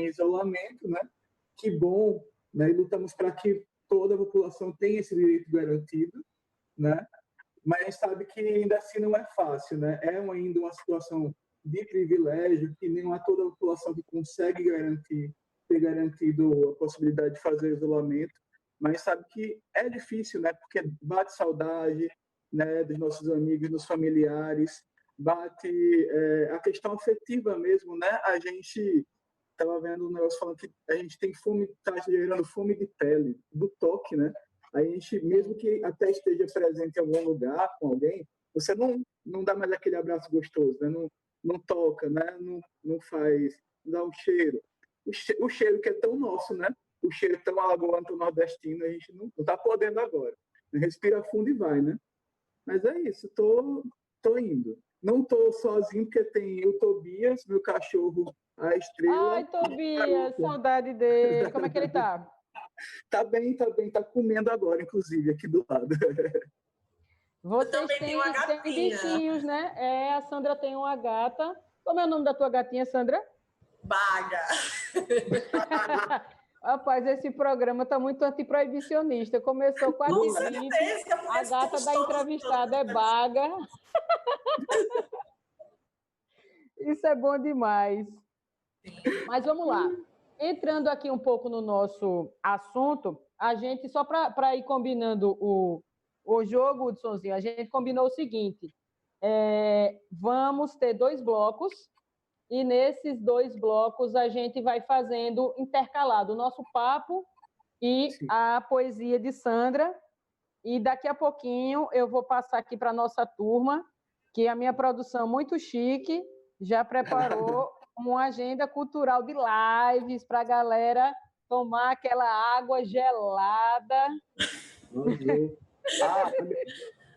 isolamento, né? Que bom, né? E lutamos para que toda a população tenha esse direito garantido, né? Mas sabe que ainda assim não é fácil, né? É ainda uma situação de privilégio, que não é toda a população que consegue ter garantido a possibilidade de fazer isolamento, mas sabe que é difícil, né? Porque bate saudade, né, dos nossos amigos, dos familiares, bate a questão afetiva mesmo, né? A gente estava vendo um negócio falando que a gente tem fome, está gerando fome de pele, do toque, né? A gente, mesmo que até esteja presente em algum lugar com alguém, você não dá mais aquele abraço gostoso, né? Não toca, né? Não faz, não dá um cheiro. O cheiro que é tão nosso, né? O cheiro tão alagoano, tão nordestino, a gente não está podendo agora. Respira fundo e vai, né? Mas é isso, tô indo. Não tô sozinho, porque tem o Tobias, meu cachorro, a Estrela. Ai, Tobias, saudade dele. Como é que ele tá? Tá bem, tá comendo agora, inclusive, aqui do lado. Vocês têm bichinhos, né? A Sandra tem uma gata. Como é o nome da tua gatinha, Sandra? Baga. Rapaz, esse programa tá muito antiproibicionista. Começou com a a gata da entrevistada é Baga. Isso é bom demais. Mas vamos lá. Entrando aqui um pouco no nosso assunto, a gente, só para ir combinando o jogo, Hudsonzinho, a gente combinou o seguinte: vamos ter 2 blocos, e nesses 2 blocos a gente vai fazendo intercalado o nosso papo e a poesia de Sandra. E daqui a pouquinho eu vou passar aqui para a nossa turma, que a minha produção muito chique já preparou uma agenda cultural de lives para a galera tomar aquela água gelada.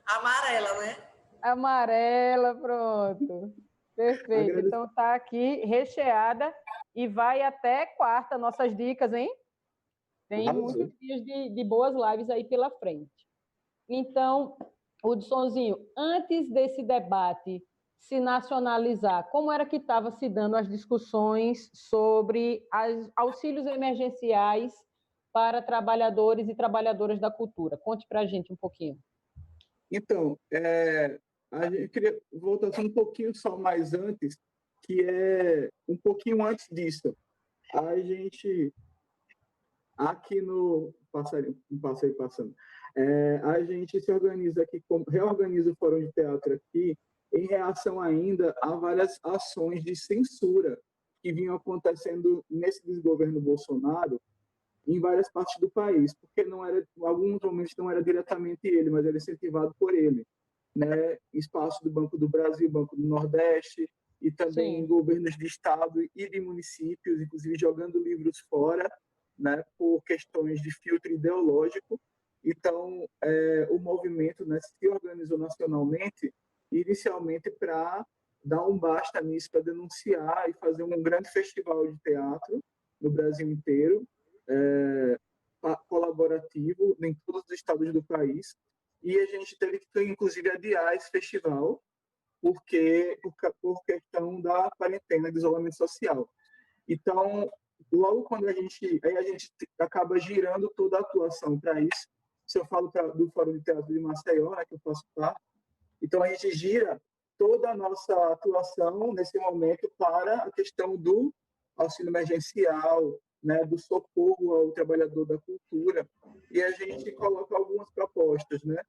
Amarela, né? Amarela, pronto. Perfeito. Então tá aqui recheada e vai até quarta nossas dicas, hein? Tem muitos dias de boas lives aí pela frente. Então, Hudsonzinho, antes desse debate se nacionalizar, como era que estava se dando as discussões sobre auxílios emergenciais para trabalhadores e trabalhadoras da cultura? Conte para a gente um pouquinho. Então, a gente queria voltar um pouquinho só mais antes, que é um pouquinho antes disso. A gente, aqui no passarinho passando, a gente se organiza aqui, reorganiza o Fórum de Teatro aqui, em reação ainda a várias ações de censura que vinham acontecendo nesse desgoverno Bolsonaro em várias partes do país, porque não era, em alguns momentos não era diretamente ele, mas era incentivado por ele, né? Espaço do Banco do Brasil, Banco do Nordeste, e também em governos de estado e de municípios, inclusive jogando livros fora, né, por questões de filtro ideológico. Então, o movimento, né, se organizou nacionalmente, inicialmente para dar um basta nisso, para denunciar e fazer um grande festival de teatro no Brasil inteiro, colaborativo em todos os estados do país. E a gente teve que, inclusive, adiar esse festival por questão da quarentena, do isolamento social. Então, logo quando a gente acaba girando toda a atuação para isso. Se eu falo do Fórum de Teatro de Maceió, né, que eu faço parte, então a gente gira toda a nossa atuação nesse momento para a questão do auxílio emergencial, né, do socorro ao trabalhador da cultura, e a gente coloca algumas propostas, né?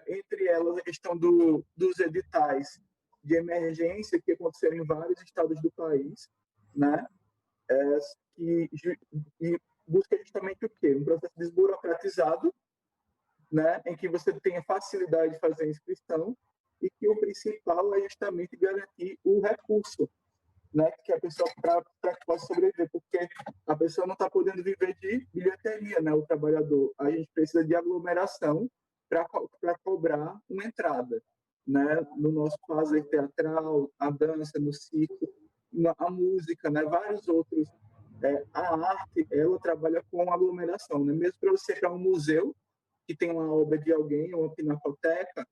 Entre elas a questão dos editais de emergência que aconteceram em vários estados do país, né? Que busca justamente o quê? Um processo desburocratizado, né? Em que você tenha facilidade de fazer a inscrição e que o principal é justamente garantir o recurso, né? Que a pessoa para que possa sobreviver, porque a pessoa não está podendo viver de bilheteria, né? O trabalhador, a gente precisa de aglomeração para cobrar uma entrada, né? No nosso fazer teatral, a dança, no circo, a música, né? Vários outros. A arte, ela trabalha com aglomeração, né? Mesmo para você ir para um museu que tem uma obra de alguém, uma pinacoteca,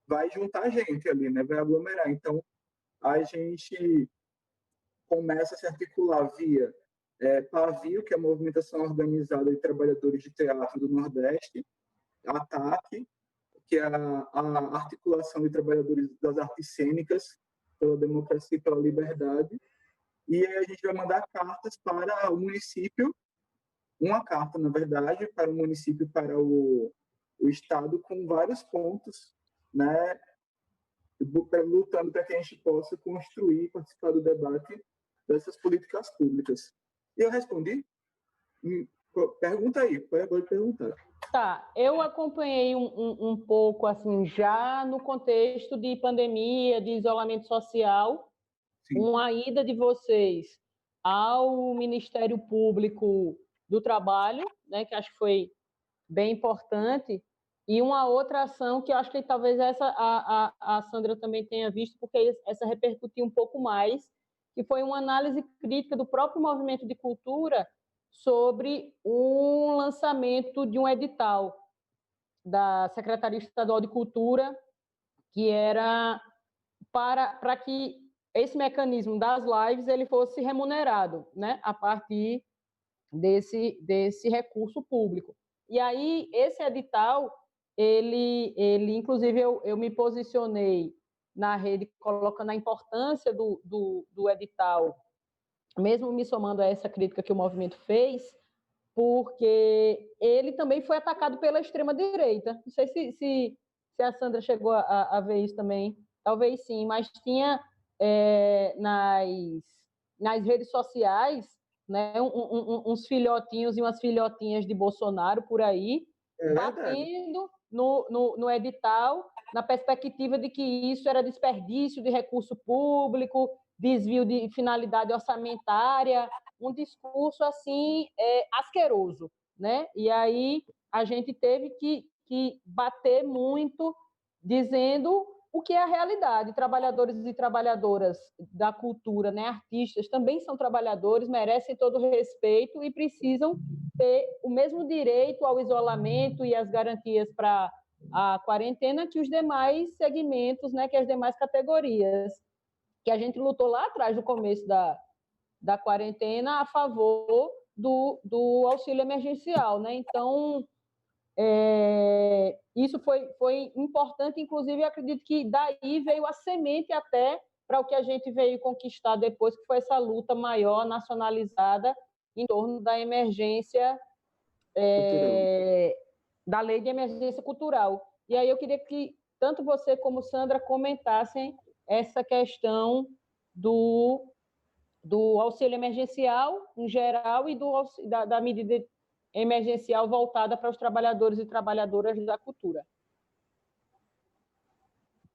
vai juntar gente ali, né? Vai aglomerar. Então, a gente começa a se articular via Pavio, que é a Movimentação Organizada de Trabalhadores de Teatro do Nordeste, ATAC, que é a Articulação de Trabalhadores das Artes Cênicas pela Democracia e pela Liberdade. E aí a gente vai mandar cartas para o município, uma carta, na verdade, para o município, para o Estado, com vários pontos, né, lutando para que a gente possa construir, participar do debate dessas políticas públicas. E eu respondi? Pergunta aí, pode perguntar. Tá, eu acompanhei um pouco, assim, já no contexto de pandemia, de isolamento social, sim, uma ida de vocês ao Ministério Público do Trabalho, né, que acho que foi bem importante, e uma outra ação que eu acho que talvez essa a Sandra também tenha visto, porque essa repercutiu um pouco mais, que foi uma análise crítica do próprio movimento de cultura sobre um lançamento de um edital da Secretaria Estadual de Cultura, que era para que esse mecanismo das lives ele fosse remunerado, né, a partir desse recurso público. E aí, esse edital, ele inclusive, eu me posicionei na rede colocando a importância do edital, mesmo me somando a essa crítica que o movimento fez, porque ele também foi atacado pela extrema-direita. Não sei se a Sandra chegou a ver isso também, talvez sim, mas tinha nas redes sociais, né, uns filhotinhos e umas filhotinhas de Bolsonaro por aí, batendo no edital, na perspectiva de que isso era desperdício de recurso público, desvio de finalidade orçamentária, um discurso assim asqueroso, né? E aí a gente teve que bater muito, dizendo o que é a realidade. Trabalhadores e trabalhadoras da cultura, né, artistas, também são trabalhadores, merecem todo o respeito e precisam ter o mesmo direito ao isolamento e as garantias para a quarentena que os demais segmentos, né, que as demais categorias, que a gente lutou lá atrás, no começo da quarentena, a favor do auxílio emergencial, né? Então, isso foi importante, inclusive, eu acredito que daí veio a semente até para o que a gente veio conquistar depois, que foi essa luta maior, nacionalizada, em torno da emergência, da lei de emergência cultural. E aí eu queria que tanto você como Sandra comentassem essa questão do auxílio emergencial em geral e da medida emergencial voltada para os trabalhadores e trabalhadoras da cultura.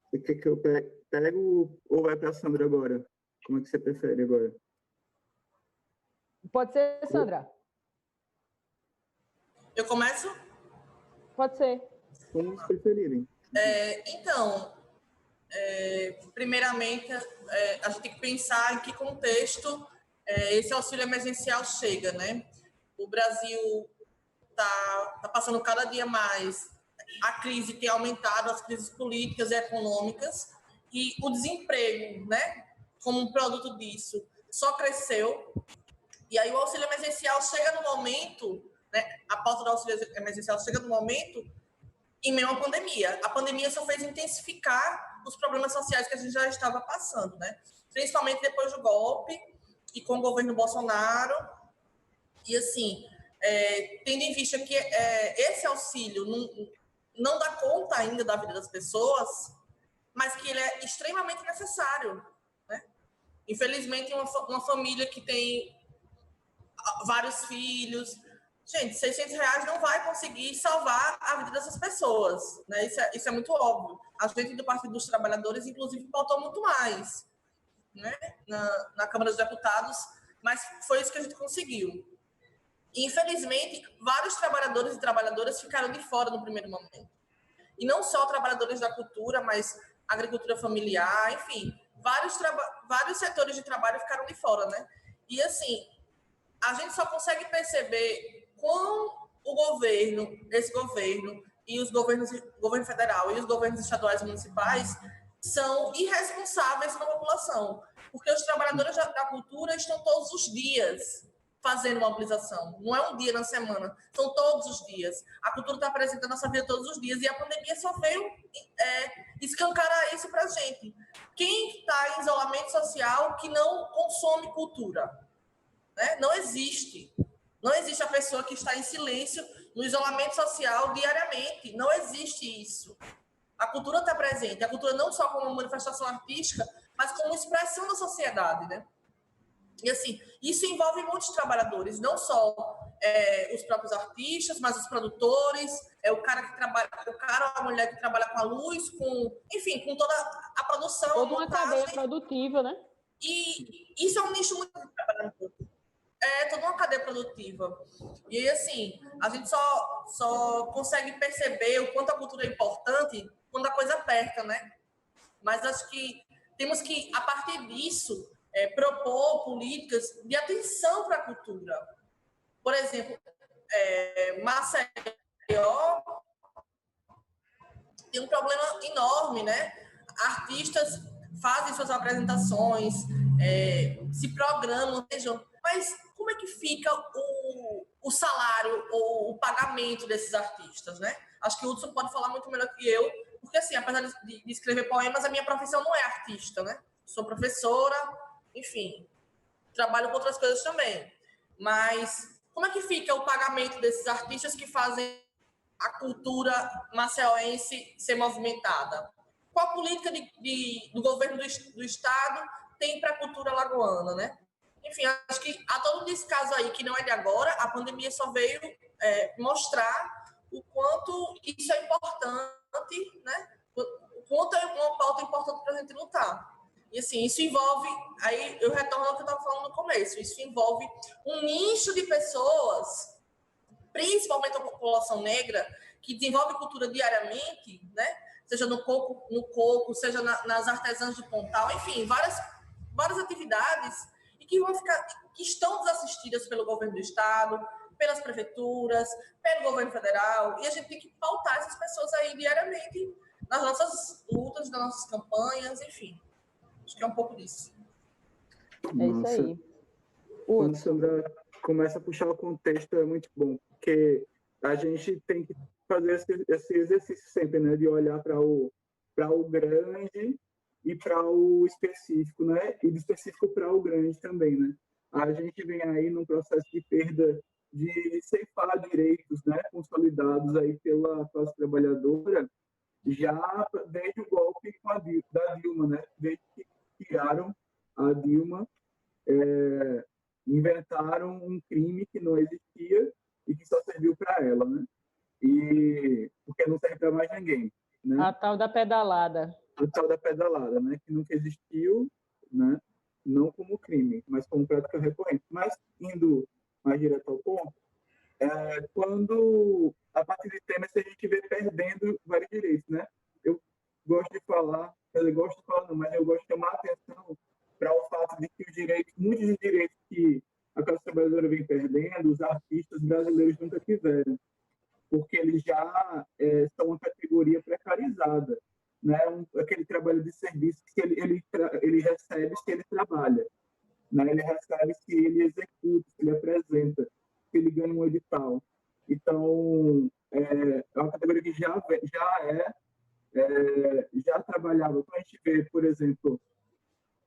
Você quer que eu pego ou vai para a Sandra agora? Como é que você prefere agora? Pode ser, Sandra. Eu começo? Pode ser. Como vocês preferirem. Então, primeiramente, a gente tem que pensar em que contexto esse auxílio emergencial chega, né? O Brasil está passando cada dia mais, a crise tem aumentado, as crises políticas e econômicas, e o desemprego, né, como um produto disso, só cresceu. E aí o auxílio emergencial chega no momento, né, a pauta do auxílio emergencial chega no momento em meio à pandemia. A pandemia só fez intensificar os problemas sociais que a gente já estava passando, né? Principalmente depois do golpe e com o governo Bolsonaro. E, assim, tendo em vista que esse auxílio não dá conta ainda da vida das pessoas, mas que ele é extremamente necessário, né? Infelizmente, uma família que tem vários filhos, gente, R$600 não vai conseguir salvar a vida dessas pessoas, né? Isso é muito óbvio. A gente do Partido dos Trabalhadores, inclusive, pautou muito mais, né, na Câmara dos Deputados, mas foi isso que a gente conseguiu. Infelizmente, vários trabalhadores e trabalhadoras ficaram de fora no primeiro momento. E não só trabalhadores da cultura, mas agricultura familiar, enfim, vários setores de trabalho ficaram de fora, né? E, assim, a gente só consegue perceber como o governo, esse governo, e o governo federal e os governos estaduais e municipais são irresponsáveis na população. Porque os trabalhadores da cultura estão todos os dias fazendo mobilização. Não é um dia na semana, são todos os dias. A cultura está presente na nossa vida todos os dias e a pandemia só veio escancarar isso para a gente. Quem está em isolamento social que não consome cultura? Né? Não existe. Não existe a pessoa que está em silêncio no isolamento social diariamente. Não existe isso. A cultura está presente. A cultura não só como manifestação artística, mas como expressão da sociedade, né? E, assim, isso envolve muitos trabalhadores, não só os próprios artistas, mas os produtores, o cara ou a mulher que trabalha com a luz, enfim, com toda a produção. Toda uma cadeia produtiva, né? E isso é um nicho muito trabalhador. É toda uma cadeia produtiva. E, assim, a gente só consegue perceber o quanto a cultura é importante quando a coisa aperta, né? Mas acho que temos que, a partir disso, propor políticas de atenção para a cultura. Por exemplo, Maceió tem um problema enorme, né? Artistas fazem suas apresentações, se programam, mas como é que fica o salário ou o pagamento desses artistas, né? Acho que o Hudson pode falar muito melhor que eu, porque, assim, apesar de escrever poemas, a minha profissão não é artista, né? Sou professora, enfim, trabalho com outras coisas também. Mas como é que fica o pagamento desses artistas que fazem a cultura maceiense ser movimentada? Qual a política do governo do Estado tem para a cultura alagoana, né? Enfim, acho que há todo um descaso aí que não é de agora, a pandemia só veio mostrar o quanto isso é importante, né? O quanto é uma pauta importante para a gente lutar. E, assim, isso envolve, aí eu retorno ao que eu estava falando no começo, isso envolve um nicho de pessoas, principalmente a população negra, que desenvolve cultura diariamente, né? Seja no coco, seja nas artesãs de Pontal, enfim, várias atividades e que estão desassistidas pelo governo do Estado, pelas prefeituras, pelo governo federal, e a gente tem que pautar essas pessoas aí diariamente nas nossas lutas, nas nossas campanhas, enfim. Acho que é um pouco disso. É isso aí. Quando a Sandra começa a puxar o contexto, é muito bom, porque a gente tem que fazer esse exercício sempre, né, de olhar para o grande e para o específico, né, e do específico para o grande também, né. A gente vem aí num processo de perda de ceifar direitos, né, consolidados aí pela classe trabalhadora, já desde o golpe da Dilma, né, desde que criaram a Dilma, inventaram um crime que não existia e que só serviu para ela, né? E porque não serve para mais ninguém, né? A tal da pedalada. A tal da pedalada, né? Que nunca existiu, né? Não como crime, mas como prática recorrente. Mas indo mais direto ao ponto, quando a partir de temas a gente vê perdendo vários direitos, né? Eu gosto de falar, eu gosto de falar não, mas eu gosto de chamar a atenção para o fato de que muitos dos direitos que a classe trabalhadora vem perdendo, os artistas brasileiros nunca tiveram, porque eles já são uma categoria precarizada, né? Aquele trabalho de serviço que ele recebe se ele trabalha, né? Ele recebe se ele executa, se ele apresenta, se ele ganha um edital. Então, é uma categoria que já trabalhava. Quando a gente vê, por exemplo,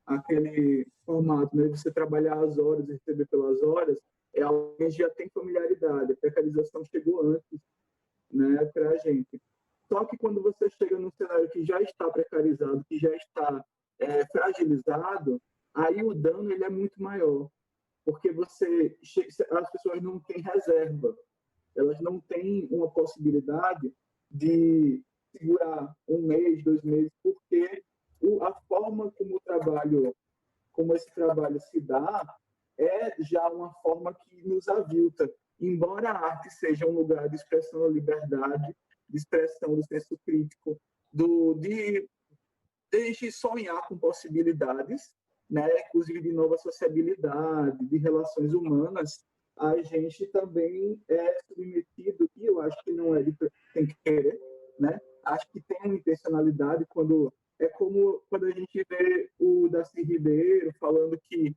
aquele formato, né, você trabalhar as horas e receber pelas horas, é algo que a gente já tem familiaridade. A precarização chegou antes, né, para a gente. Só que quando você chega num cenário que já está precarizado, que já está fragilizado, aí o dano ele é muito maior, porque as pessoas não têm reserva, elas não têm uma possibilidade de segurar um mês, 2 meses, porque a forma como esse trabalho se dá, é já uma forma que nos avilta. Embora a arte seja um lugar de expressão da liberdade, de expressão do senso crítico, de gente sonhar com possibilidades, né, inclusive de nova sociabilidade, de relações humanas, a gente também é submetido, e eu acho que não tem que querer, né? Acho que tem uma intencionalidade é como quando a gente vê o Darcy Ribeiro falando que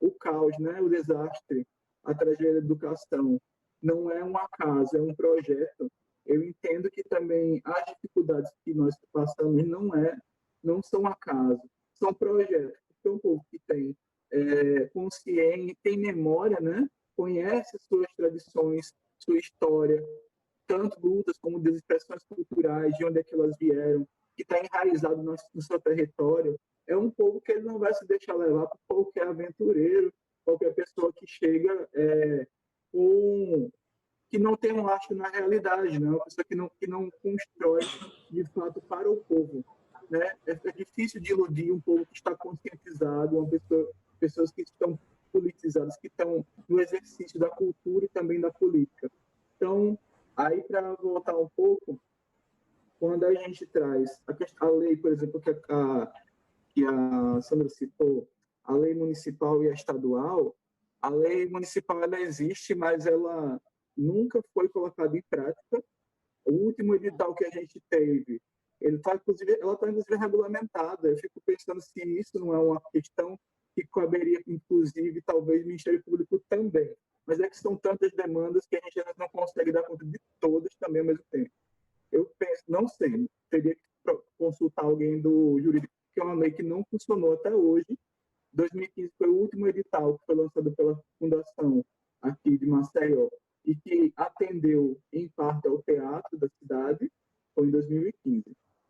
o caos, né, o desastre, a tragédia da educação não é um acaso, é um projeto. Eu entendo que também as dificuldades que nós passamos não são acaso, são projetos. Porque um povo que tem consciência, tem memória, né, conhece suas tradições, sua história, tanto lutas como das expressões culturais, de onde é que elas vieram, que está enraizado no seu território, é um povo que ele não vai se deixar levar por qualquer aventureiro, qualquer pessoa que chega que não tem um lastro na realidade, né? Uma pessoa que não constrói de fato para o povo. Né? É difícil de iludir um povo que está conscientizado, pessoas que estão politizadas, que estão no exercício da cultura e também da política. Então, aí para voltar um pouco, quando a gente traz a lei, por exemplo, que a Sandra citou, a lei municipal e a estadual, a lei municipal ela existe, mas ela nunca foi colocada em prática. O último edital que a gente teve, ela está inclusive regulamentada. Eu fico pensando se isso não é uma questão que caberia, inclusive, talvez, o Ministério Público também. Mas é que são tantas demandas que a gente não consegue dar conta de todas também ao mesmo tempo. Eu penso, não sei, teria que consultar alguém do jurídico, que é uma lei que não funcionou até hoje. 2015 foi o último edital que foi lançado pela Fundação aqui de Maceió e que atendeu, em parte, ao teatro da cidade, foi em 2015.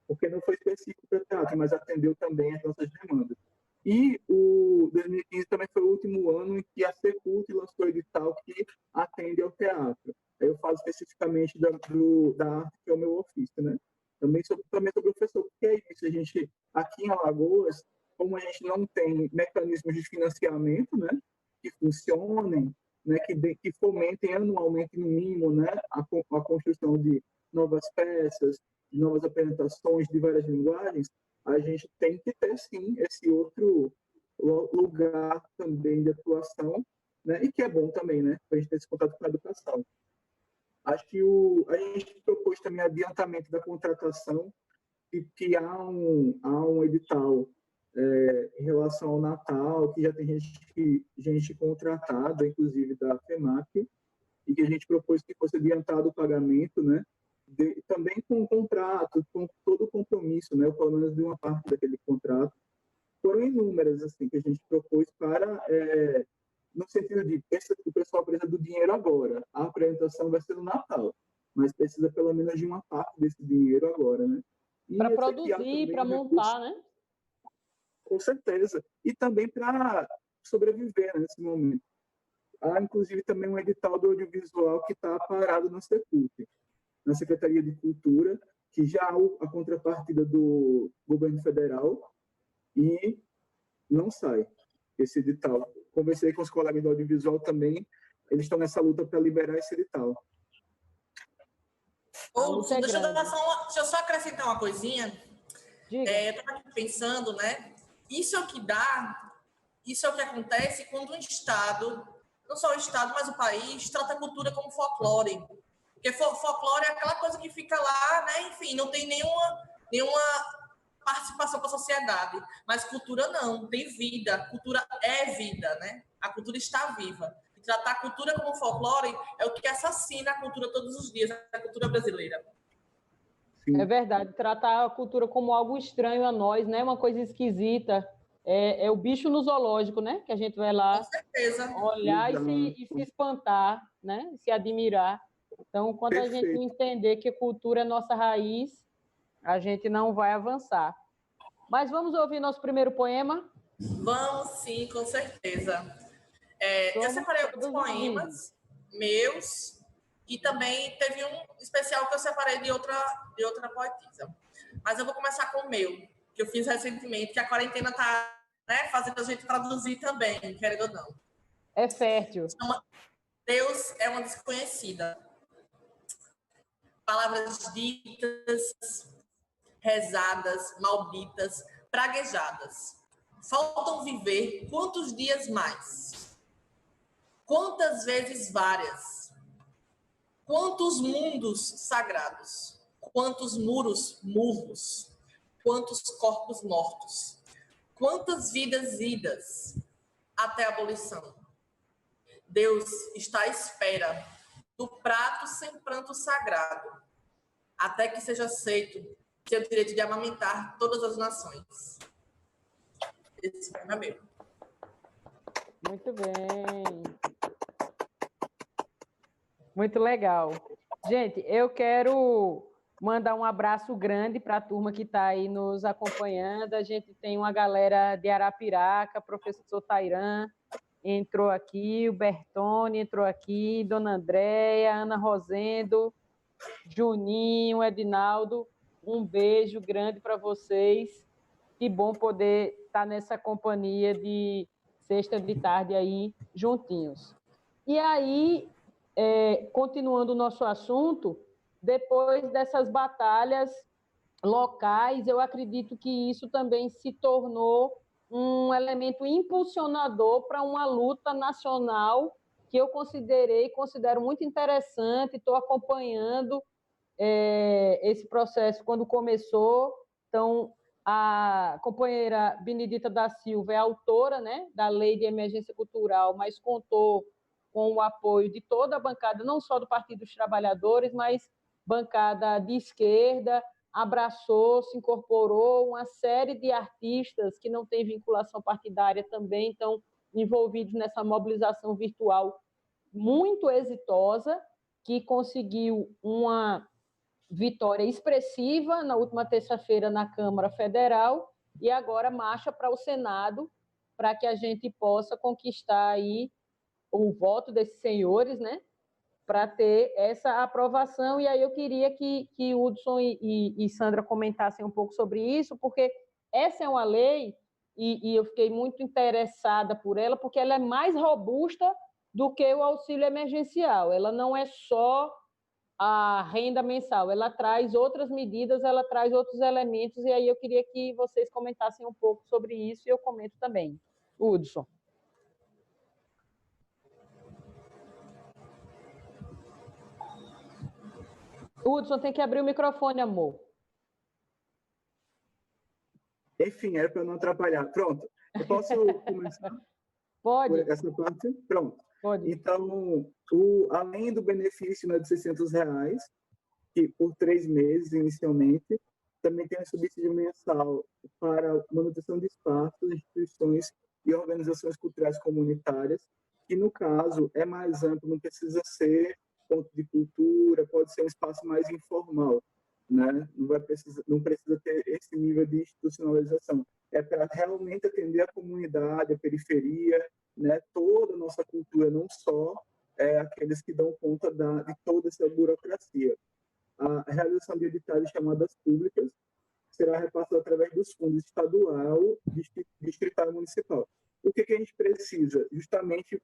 Porque não foi específico para teatro, mas atendeu também as nossas demandas. E o 2015 também foi o último ano em que a Secult lançou o edital que atende ao teatro. Aí eu falo especificamente da arte, que é o meu ofício, né? Também sou professor, porque é isso, a gente, aqui em Alagoas, como a gente não tem mecanismos de financiamento, né, que funcionem, né, que fomentem anualmente, no mínimo, né, a construção de novas peças, de novas apresentações de várias linguagens, a gente tem que ter, sim, esse outro lugar também de atuação, né, e que é bom também, né, para a gente ter esse contato com a educação. Acho que a gente propôs também adiantamento da contratação, e que há um edital em relação ao Natal, que já tem gente contratada, inclusive da FEMAC, e que a gente propôs que fosse adiantado o pagamento, né? Também com o contrato, com todo o compromisso, né? Pelo menos de uma parte daquele contrato. Foram inúmeras, assim, que a gente propôs no sentido de o pessoal precisa do dinheiro agora, a apresentação vai ser no Natal, mas precisa pelo menos de uma parte desse dinheiro agora, né? Para produzir, para montar, né? Com certeza. E também para sobreviver nesse momento. Há, inclusive, também um edital do audiovisual que está parado na Secult, na Secretaria de Cultura, que já há a contrapartida do governo federal e não sai esse edital. Conversei com os colegas do audiovisual também, eles estão nessa luta para liberar esse edital. Deixa eu só acrescentar uma coisinha. Eu estava aqui pensando, né? Isso é o que acontece quando um Estado, não só o Estado, mas o país, trata a cultura como folclore. Porque folclore é aquela coisa que fica lá, né? Enfim, não tem nenhuma participação para a sociedade. Mas cultura não, tem vida. Cultura é vida, né? A cultura está viva. E tratar a cultura como folclore é o que assassina a cultura todos os dias, a cultura brasileira. Sim. É verdade, tratar a cultura como algo estranho a nós, né? Uma coisa esquisita. É o bicho no zoológico, né? Que a gente vai lá olhar e se espantar, né? Se admirar. Então, quando a gente entender que a cultura é nossa raiz, a gente não vai avançar. Mas vamos ouvir nosso primeiro poema? Vamos, sim, com certeza. Eu separei alguns poemas meus e também teve um especial que eu separei de outra poetisa. Mas eu vou começar com o meu, que eu fiz recentemente, que a quarentena está, né, fazendo a gente traduzir também, querendo ou não. É fértil. Deus é uma desconhecida. Palavras ditas, rezadas, malditas, praguejadas. Faltam viver quantos dias mais? Quantas vezes várias? Quantos mundos sagrados? Quantos muros murros? Quantos corpos mortos? Quantas vidas idas? até a abolição. Deus está à espera do prato sem pranto sagrado, até que seja aceito seu direito de amamentar todas as nações. Esse é meu. Muito bem. Muito legal. Gente, eu quero mandar um abraço grande para a turma que está aí nos acompanhando. A gente tem uma galera de Arapiraca, professor Tairan entrou aqui, o Bertone entrou aqui, Dona Andréia, Ana Rosendo, Juninho, Edinaldo. Um beijo grande para vocês. Que bom poder estar nessa companhia de sexta de tarde aí, juntinhos. E aí, continuando o nosso assunto, depois dessas batalhas locais, eu acredito que isso também se tornou um elemento impulsionador para uma luta nacional que eu considero muito interessante, estou acompanhando esse processo quando começou. Então, a companheira Benedita da Silva é autora, né, da Lei de Emergência Cultural, mas contou com o apoio de toda a bancada, não só do Partido dos Trabalhadores, mas bancada de esquerda, abraçou, se incorporou, uma série de artistas que não têm vinculação partidária também estão envolvidos nessa mobilização virtual muito exitosa, que conseguiu uma vitória expressiva na última terça-feira na Câmara Federal e agora marcha para o Senado para que a gente possa conquistar aí o voto desses senhores, né, para ter essa aprovação. E aí eu queria que Hudson e Sandra comentassem um pouco sobre isso, porque essa é uma lei, e eu fiquei muito interessada por ela, porque ela é mais robusta do que o auxílio emergencial. Ela não é só a renda mensal, ela traz outras medidas, ela traz outros elementos, e aí eu queria que vocês comentassem um pouco sobre isso, e eu comento também. Hudson. Hudson, tem que abrir o microfone, amor. Enfim, era para não atrapalhar. Pronto. Eu posso começar? Pode. Por essa parte? Pronto. Pode. Então, além do benefício, né, de R$600, que por 3 meses inicialmente, também tem um subsídio mensal para manutenção de espaços, instituições e organizações culturais comunitárias, que no caso é mais amplo, não precisa ser ponto de cultura, pode ser um espaço mais informal, né? Não precisa ter esse nível de institucionalização. É para realmente atender a comunidade, a periferia, né? Toda a nossa cultura, não só aqueles que dão conta de toda essa burocracia. A realização de editais de chamadas públicas será repassada através dos fundos estadual, distrital e municipal. O que a gente precisa? Justamente,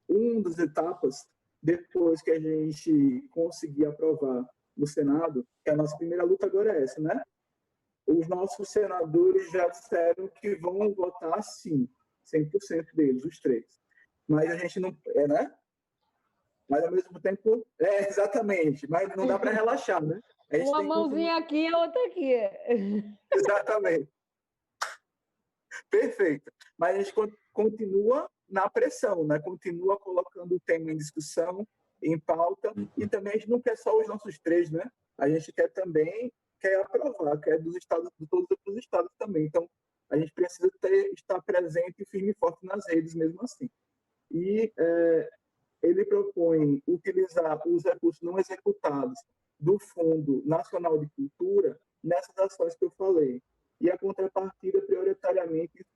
uma das etapas, depois que a gente conseguir aprovar no Senado, que a nossa primeira luta agora é essa, né? Os nossos senadores já disseram que vão votar sim, 100% deles, os 3. Mas a gente não... né? Mas, ao mesmo tempo, exatamente, mas não dá para relaxar, né? Uma mãozinha aqui e a outra aqui. Exatamente. Perfeito. Mas a gente continua na pressão, né? Continua colocando o tema em discussão, em pauta, e também a gente não quer só os nossos 3, né? A gente quer também aprovar, quer dos estados, de todos os outros estados também. Então, a gente precisa estar presente e firme e forte nas redes mesmo assim. E ele propõe utilizar os recursos não executados do Fundo Nacional de Cultura nessas ações que eu falei. E a contrapartida, prioritariamente,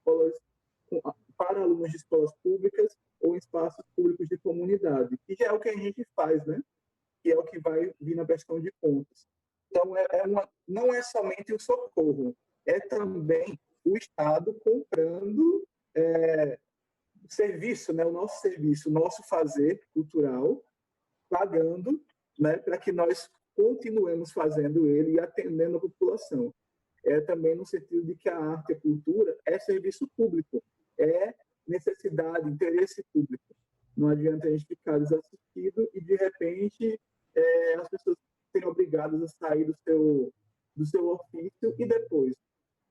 para alunos de escolas públicas ou espaços públicos de comunidade, que já é o que a gente faz, né? Que é o que vai vir na prestação de contas. Então, não é somente o socorro, é também o Estado comprando serviço, né, o nosso serviço, o nosso fazer cultural, pagando, né, para que nós continuemos fazendo ele e atendendo a população. Também no sentido de que a arte e a cultura é serviço público, é necessidade, interesse público. Não adianta a gente ficar desassistido e, de repente, as pessoas serem obrigadas a sair do seu ofício e depois.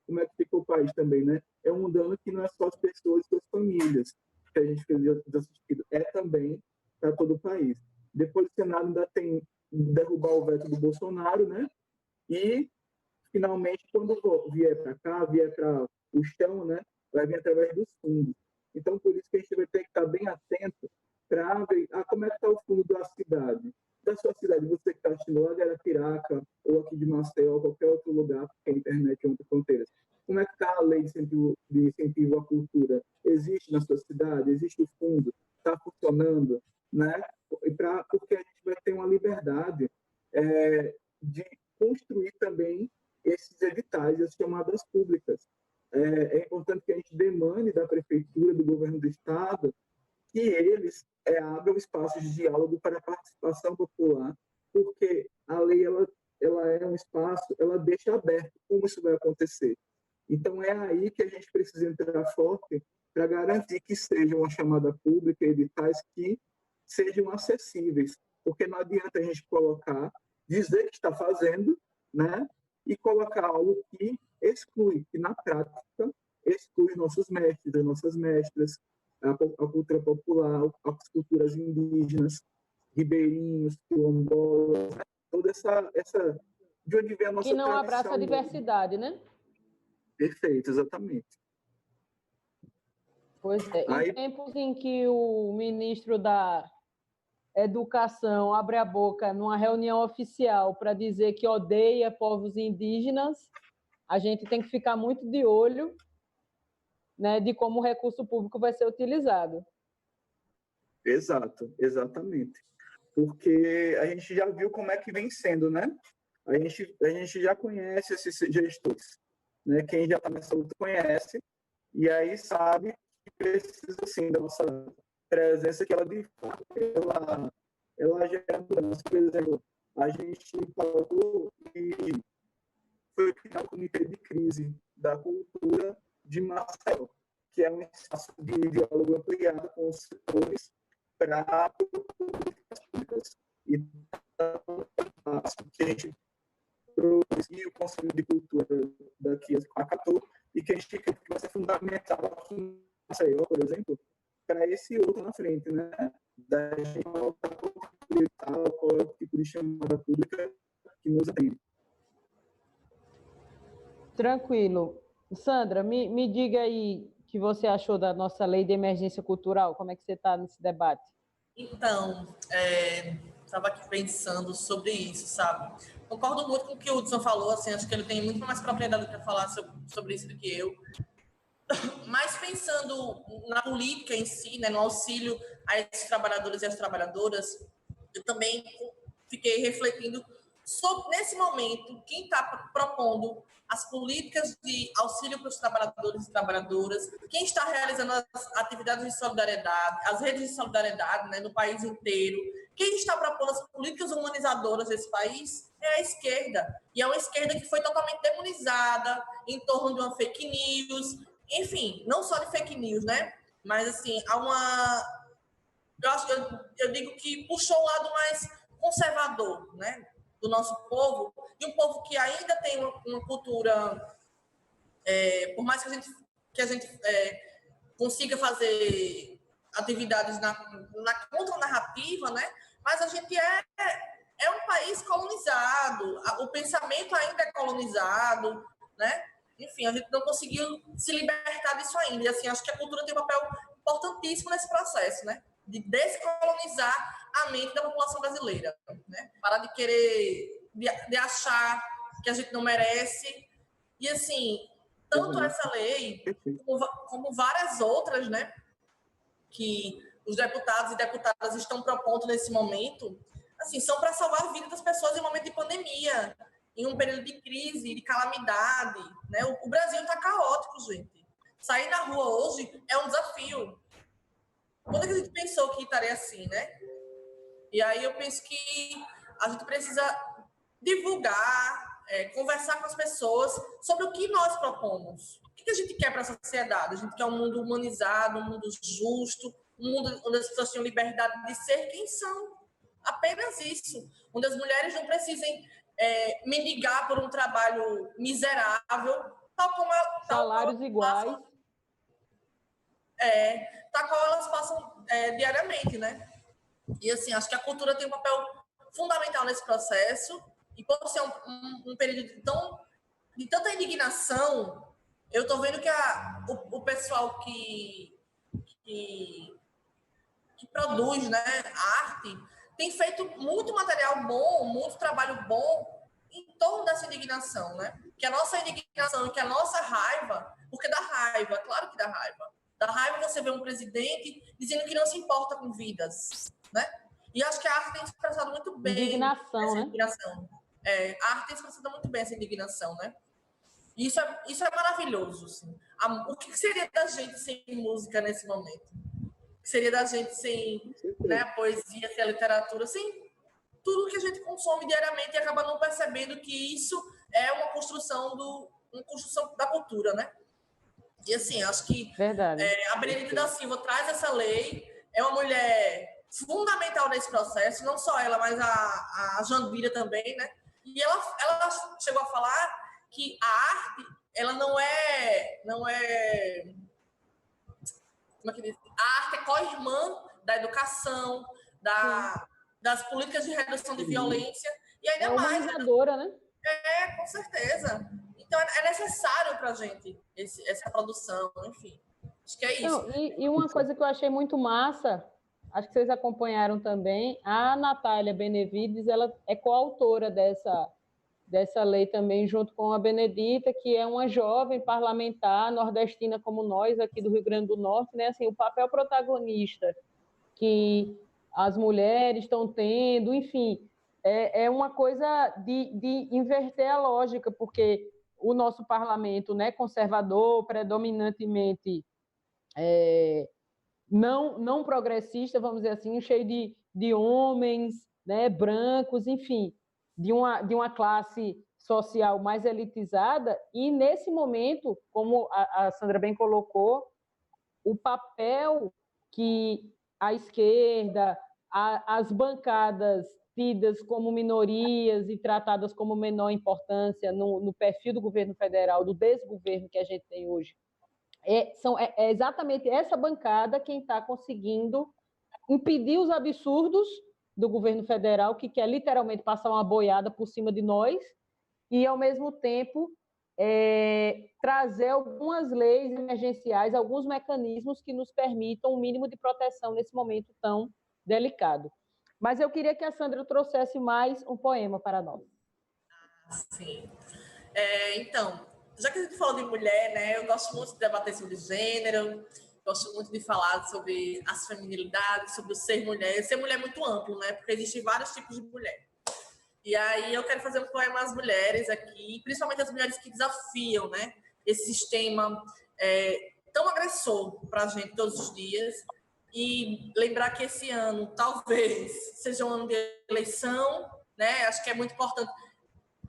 Como é que fica o país também, né? É um dano que não é só as pessoas e suas famílias, que a gente fez desassistido é também para todo o país. Depois do Senado ainda tem derrubar o veto do Bolsonaro, né? E, finalmente, quando vier para cá, vier para o chão, né? Vai vir através dos fundos. Então, por isso que a gente vai ter que estar bem atento para ver como é que está o fundo da cidade. Da sua cidade, você que está assistindo lá de Arapiraca, ou aqui de Maceió, ou qualquer outro lugar, porque a internet é outra fronteira. Como é que está a lei de incentivo à cultura? Existe na sua cidade? Existe o fundo? Está funcionando? Né? Porque a gente vai ter uma liberdade de construir também esses editais, as chamadas públicas. É importante que a gente demande da prefeitura, do governo do estado, que eles abram espaços de diálogo para a participação popular, porque a lei ela é um espaço, ela deixa aberto como isso vai acontecer. Então, é aí que a gente precisa entrar forte para garantir que seja uma chamada pública, editais que sejam acessíveis, porque não adianta a gente dizer que está fazendo, né, e colocar algo que exclui, que na prática exclui nossos mestres, as nossas mestras, a cultura popular, as culturas indígenas, ribeirinhos, quilombolas, né? Toda essa de onde vem a nossa que não tradição, abraça a diversidade, né? Perfeito, exatamente. Pois é. Em tempos em que o ministro da Educação abre a boca numa reunião oficial para dizer que odeia povos indígenas, a gente tem que ficar muito de olho, né, de como o recurso público vai ser utilizado. Exato, exatamente. Porque a gente já viu como é que vem sendo, né? A gente já conhece esses gestores, né? Quem já está nessa luta conhece, e aí sabe que precisa, sim, da nossa presença, que ela, de fato, ela gera mudança. Por exemplo, a gente falou que foi criado o Comitê de Crise da Cultura de Marcel, que é um espaço de diálogo ampliado com os setores para políticas públicas. E que a gente produzir o Conselho de Cultura daqui a Catu, e que a gente acredita que vai ser fundamental aqui em Maceió, por exemplo, para esse outro na frente, né? Da gente voltar qual é o tipo de chamada pública que nos atende. Tranquilo. Sandra, me diga aí o que você achou da nossa lei de emergência cultural. Como é que você está nesse debate? Então, estava aqui pensando sobre isso, sabe? Concordo muito com o que o Hudson falou, assim, acho que ele tem muito mais propriedade para falar sobre isso do que eu. Mas pensando na política em si, né, no auxílio a esses trabalhadores e às trabalhadoras, eu também fiquei refletindo sobre, nesse momento, quem está propondo as políticas de auxílio para os trabalhadores e trabalhadoras, quem está realizando as atividades de solidariedade, as redes de solidariedade, né, no país inteiro, quem está propondo as políticas humanizadoras desse país é a esquerda. E é uma esquerda que foi totalmente demonizada em torno de uma fake news, enfim, não só de fake news, né? Mas, assim, há uma... Eu digo que puxou o lado mais conservador, né, do nosso povo, e um povo que ainda tem uma cultura, por mais que a gente consiga fazer atividades na contranarrativa, né, mas a gente é um país colonizado, o pensamento ainda é colonizado, né? Enfim, a gente não conseguiu se libertar disso ainda. E, assim, acho que a cultura tem um papel importantíssimo nesse processo, né? De descolonizar a mente da população brasileira, né? Parar de querer, de achar que a gente não merece. E, assim, tanto essa lei, como várias outras, né? Que os deputados e deputadas estão propondo nesse momento, assim, são para salvar a vida das pessoas em um momento de pandemia, em um período de crise, de calamidade, né? O Brasil está caótico, gente. Sair na rua hoje é um desafio. Quando é que a gente pensou que estaria assim, né? E aí eu penso que a gente precisa divulgar, conversar com as pessoas sobre o que nós propomos. O que a gente quer para a sociedade? A gente quer um mundo humanizado, um mundo justo, um mundo onde as pessoas tenham liberdade de ser quem são. Apenas isso. Onde as mulheres não precisem mendigar por um trabalho miserável, salários iguais. da qual elas passam diariamente, né? E, assim, acho que a cultura tem um papel fundamental nesse processo, e por ser um período de tanta indignação, eu estou vendo que o pessoal que produz, né, arte tem feito muito material bom, muito trabalho bom em torno dessa indignação, né? Que a nossa indignação, que a nossa raiva, porque dá raiva, claro que dá raiva. Dá raiva você ver um presidente dizendo que não se importa com vidas, né? E acho que a arte tem expressado muito bem indignação, essa né? indignação. A arte tem expressado muito bem essa indignação, né? Isso é maravilhoso, assim. O que seria da gente sem música nesse momento? O que seria da gente sem, né, a poesia, sem a literatura, sem tudo que a gente consome diariamente e acaba não percebendo que isso é uma construção da cultura, né? E, assim, acho que a Benedita da Silva traz essa lei, é uma mulher fundamental nesse processo, não só ela, mas a Jandira também, né? E ela chegou a falar que a arte, ela não é como é que diz? A arte é co-irmã da educação, das políticas de redução de violência, e ainda mais... humanizadora, né? Com certeza. Então, é necessário para a gente essa produção, enfim. Acho que é isso. Não, e uma coisa que eu achei muito massa, acho que vocês acompanharam também, a Natália Benevides, ela é coautora dessa lei também, junto com a Benedita, que é uma jovem parlamentar nordestina como nós, aqui do Rio Grande do Norte, né? Assim, o papel protagonista que as mulheres estão tendo, enfim, é uma coisa de inverter a lógica, porque o nosso parlamento, né, conservador, predominantemente não progressista, vamos dizer assim, cheio de homens, né, brancos, enfim, de uma classe social mais elitizada, e nesse momento, como a Sandra bem colocou, o papel que a esquerda, as bancadas tidas como minorias e tratadas como menor importância no perfil do governo federal, do desgoverno que a gente tem hoje, é exatamente essa bancada quem está conseguindo impedir os absurdos do governo federal, que quer literalmente passar uma boiada por cima de nós, e, ao mesmo tempo, trazer algumas leis emergenciais, alguns mecanismos que nos permitam um mínimo de proteção nesse momento tão delicado. Mas eu queria que a Sandra trouxesse mais um poema para nós. Sim. Então, já que a gente falou de mulher, né, eu gosto muito de debater sobre gênero, gosto muito de falar sobre as feminilidades, sobre o ser mulher. Ser mulher é muito amplo, né, porque existem vários tipos de mulher. E aí eu quero fazer um poema às mulheres aqui, principalmente as mulheres que desafiam, né, esse sistema tão agressor para a gente todos os dias. E lembrar que esse ano talvez seja um ano de eleição, né? Acho que é muito importante.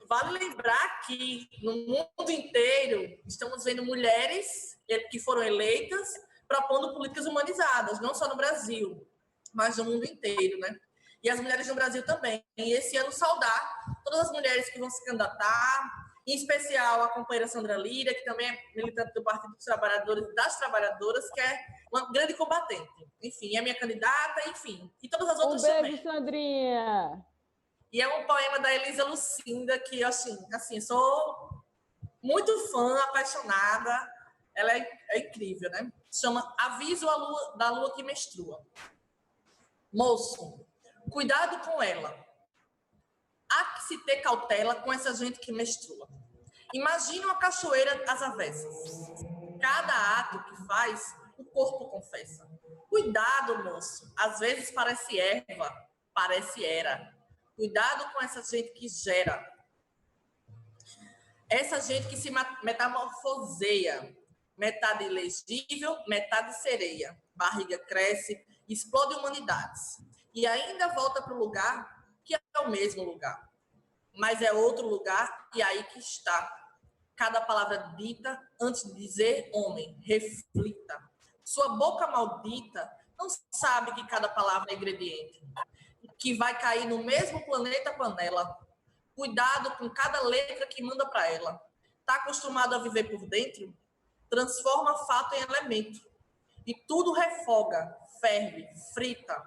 Vale lembrar que no mundo inteiro estamos vendo mulheres que foram eleitas propondo políticas humanizadas, não só no Brasil, mas no mundo inteiro, né? E as mulheres no Brasil também. E esse ano saudar todas as mulheres que vão se candidatar, em especial a companheira Sandra Lira, que também é militante do Partido dos Trabalhadores e das Trabalhadoras, que é uma grande combatente. Enfim, é minha candidata, enfim. E todas as outras também. Um beijo, Sandrinha! E é um poema da Elisa Lucinda, que, assim, sou muito fã, apaixonada. Ela é incrível, né? Se chama Aviso da Lua que Menstrua. Moço, cuidado com ela. Há que se ter cautela com essa gente que menstrua. Imagine uma cachoeira às avessas. Cada ato que faz, o corpo confessa. Cuidado, moço. Às vezes parece erva, parece era. Cuidado com essa gente que gera. Essa gente que se metamorfoseia. Metade ilegível, metade sereia. Barriga cresce, explode humanidades. E ainda volta para o lugar que é o mesmo lugar. Mas é outro lugar e aí que está. Cada palavra dita, antes de dizer homem, reflita. Sua boca maldita não sabe que cada palavra é ingrediente. Que vai cair no mesmo planeta panela. Cuidado com cada letra que manda para ela. Está acostumado a viver por dentro? Transforma fato em elemento. e tudo refoga, ferve, frita,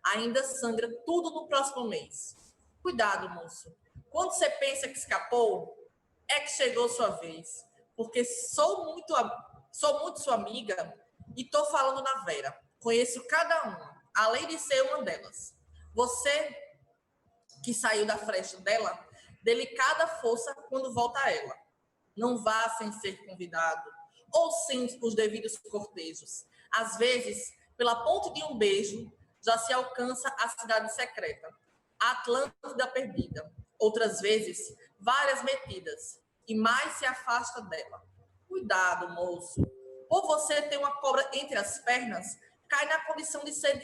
ainda sangra tudo no próximo mês. Cuidado, moço. Quando você pensa que escapou, é que chegou sua vez. Porque sou muito sua amiga e tô falando na Vera. Conheço cada uma, além de ser uma delas. Você que saiu da fresta dela, delicada força quando volta a ela. Não vá sem ser convidado, ou sem os devidos cortejos. Às vezes, pela ponte de um beijo, já se alcança a cidade secreta, a Atlântida perdida. Outras vezes, várias metidas, e mais se afasta dela. Cuidado, moço. Por você ter uma cobra entre as pernas, cai na condição de ser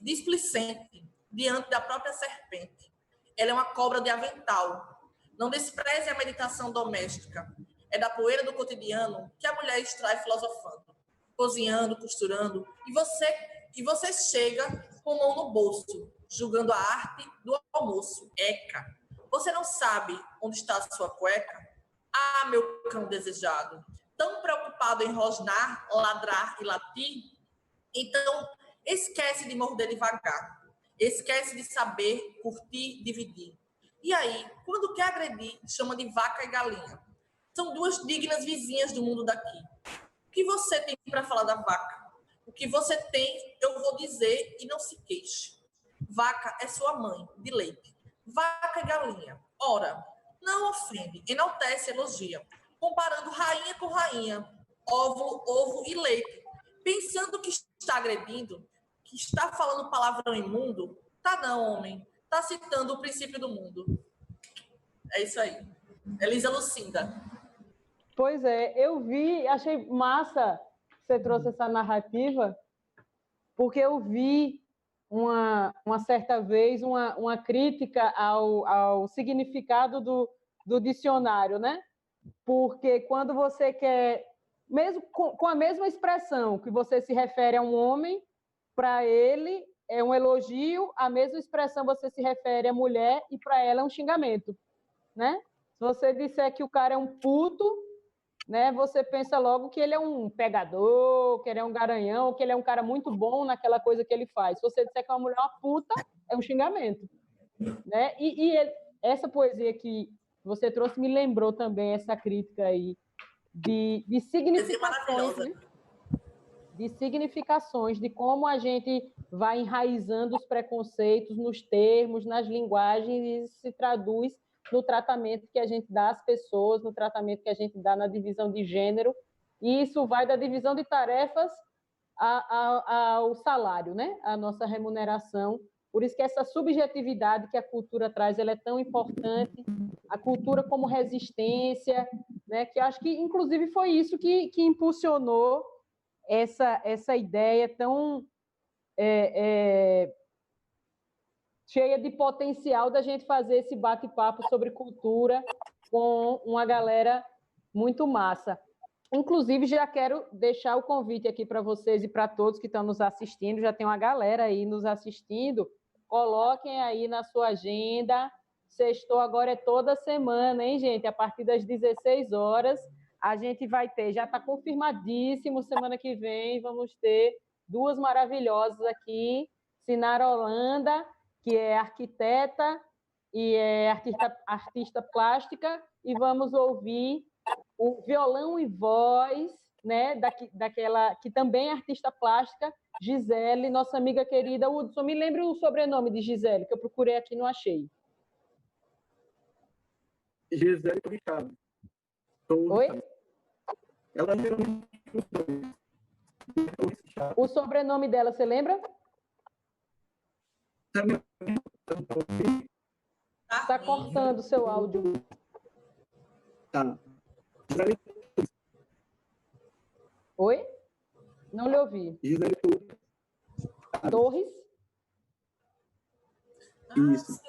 displicente diante da própria serpente. Ela é uma cobra de avental. Não despreze a meditação doméstica. É da poeira do cotidiano que a mulher extrai filosofando, cozinhando, costurando, e você chega com mão no bolso, julgando a arte do almoço. Eca! Você não sabe onde está a sua cueca? Ah, meu cão desejado! Tão preocupado em rosnar, ladrar e latir? Então, esquece de morder devagar. Esquece de saber curtir, dividir. E aí, quando quer agredir, chama de vaca e galinha. São duas dignas vizinhas do mundo daqui. O que você tem para falar da vaca? O que você tem, eu vou dizer e não se queixe. Vaca é sua mãe, de leite. Vaca e galinha. Ora, não ofende, enaltece, elogia. Comparando rainha com rainha, ovo e leite. Pensando que está agredindo, que está falando palavrão imundo, tá não, homem. Tá citando o princípio do mundo. É isso aí. Elisa Lucinda. Pois é, eu vi, achei massa que você trouxe essa narrativa, porque eu vi uma certa vez uma crítica ao significado do dicionário, né? Porque quando você quer, mesmo com a mesma expressão que você se refere a um homem, para ele é um elogio, a mesma expressão você se refere à mulher e para ela é um xingamento, né? Se você disser que o cara é um puto, né, você pensa logo que ele é um pegador, que ele é um garanhão, que ele é um cara muito bom naquela coisa que ele faz. Se você disser que uma mulher é uma puta, é um xingamento, né? Essa poesia que você trouxe me lembrou também essa crítica aí de significações, né? De significações, de como a gente vai enraizando os preconceitos nos termos, nas linguagens, e isso se traduz no tratamento que a gente dá às pessoas, no tratamento que a gente dá na divisão de gênero, e isso vai da divisão de tarefas ao salário, né? A nossa remuneração. Por isso que essa subjetividade que a cultura traz, ela é tão importante, a cultura como resistência, né? Que acho que, inclusive, foi isso que impulsionou essa ideia tão cheia de potencial da gente fazer esse bate-papo sobre cultura com uma galera muito massa. Inclusive, já quero deixar o convite aqui para vocês e para todos que estão nos assistindo, já tem uma galera aí nos assistindo, coloquem aí na sua agenda, sextou agora é toda semana, hein, gente? A partir das 16 horas, a gente vai ter, já está confirmadíssimo, semana que vem vamos ter duas maravilhosas aqui, Sinara Holanda, que é arquiteta e é artista plástica, e vamos ouvir o violão e voz, né, daquela que também é artista plástica, Gisele, nossa amiga querida. Hudson, me lembre o sobrenome de Gisele, que eu procurei aqui e não achei. Gisele Ricardo. Oi? Ela o sobrenome dela, você lembra? Está cortando o seu áudio. Tá. Oi? Não lhe ouvi. Torres? Isso.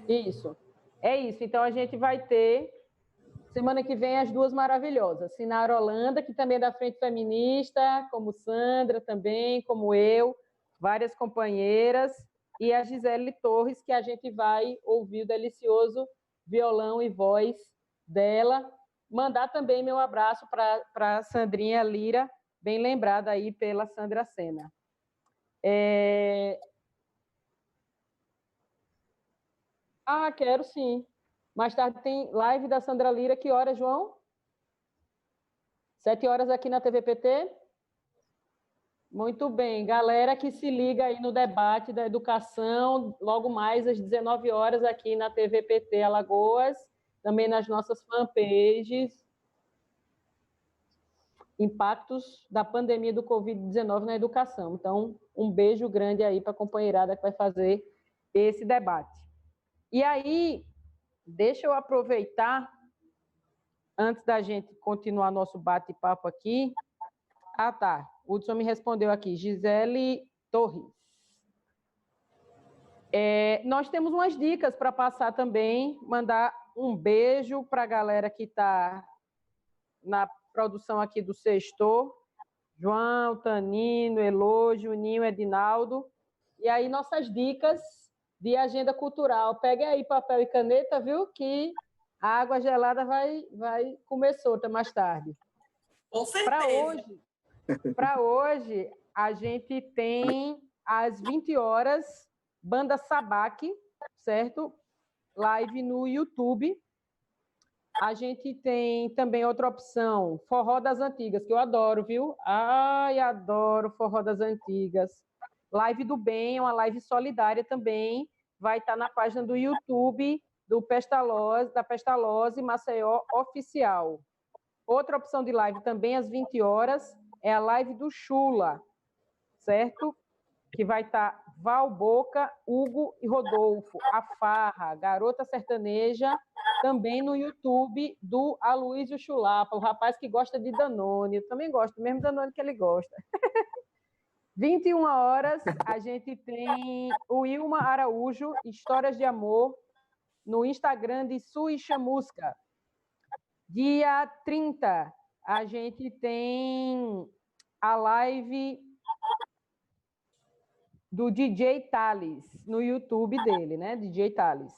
Isso. É isso. Então, a gente vai ter, semana que vem, as duas maravilhosas. Sinara Holanda, que também é da Frente Feminista, como Sandra também, como eu, várias companheiras, e a Gisele Torres, que a gente vai ouvir o delicioso violão e voz dela. Mandar também meu abraço para Sandrinha Lira, bem lembrada aí pela Sandra Sena. Quero sim. Mais tarde tem live da Sandra Lira. Que horas, João? 7 horas aqui na TVPT? Muito bem. Galera que se liga aí no debate da educação, logo mais às 19 horas aqui na TVPT Alagoas, também nas nossas fanpages. Impactos da pandemia do Covid-19 na educação. Então, um beijo grande aí para a companheirada que vai fazer esse debate. E aí, deixa eu aproveitar, antes da gente continuar nosso bate-papo aqui. Tá. O Hudson me respondeu aqui. Gisele Torres. Nós temos umas dicas para passar também, mandar um beijo para a galera que está na produção aqui do Sextor. João, Tanino, Elô, Juninho, Edinaldo. E aí, nossas dicas de agenda cultural. Pegue aí papel e caneta, viu? Que a água gelada vai comer solta mais tarde. Com certeza. Para hoje, a gente tem às 20 horas, Banda Sabaque, certo? Live no YouTube. A gente tem também outra opção, Forró das Antigas, que eu adoro, viu? Ai, adoro Forró das Antigas. Live do Bem, uma live solidária também, vai estar na página do YouTube da Pestalozzi Maceió Oficial. Outra opção de live também às 20 horas é a live do Chula, certo? Que vai estar Val Boca, Hugo e Rodolfo, a Farra, Garota Sertaneja, também no YouTube do Aloysio Chulapa, o rapaz que gosta de Danone. Eu também gosto, mesmo Danone que ele gosta. 21 horas, a gente tem o Ilma Araújo, Histórias de Amor, no Instagram de Sui Chamusca. Dia 30, a gente tem a live do DJ Thales, no YouTube dele, né? DJ Thales.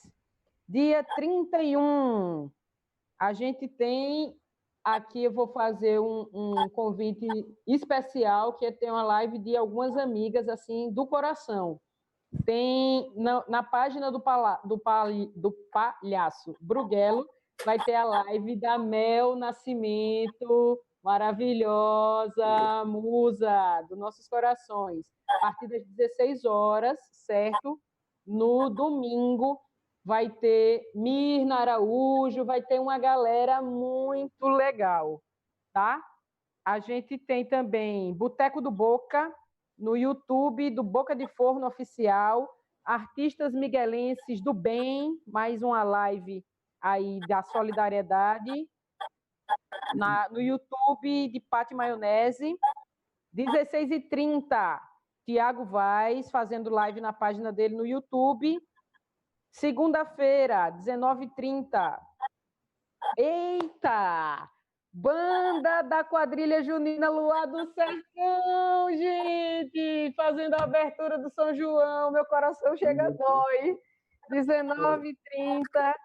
Dia 31, a gente tem... Aqui eu vou fazer um convite especial, que é ter uma live de algumas amigas, assim, do coração. Tem na página do Palhaço Bruguelo, vai ter a live da Mel Nascimento, maravilhosa, musa dos nossos corações, a partir das 16 horas, certo? No domingo, vai ter Mirna Araújo, vai ter uma galera muito legal, tá? A gente tem também Boteco do Boca, no YouTube do Boca de Forno Oficial, Artistas Miguelenses do Bem, mais uma live aí da solidariedade, no YouTube de Pati Maionese. 16h30, Tiago Vaz, fazendo live na página dele no YouTube. Segunda-feira, 19h30. Eita! Banda da quadrilha junina Luar do Sertão, gente! Fazendo a abertura do São João, meu coração chega a dói. 19h30,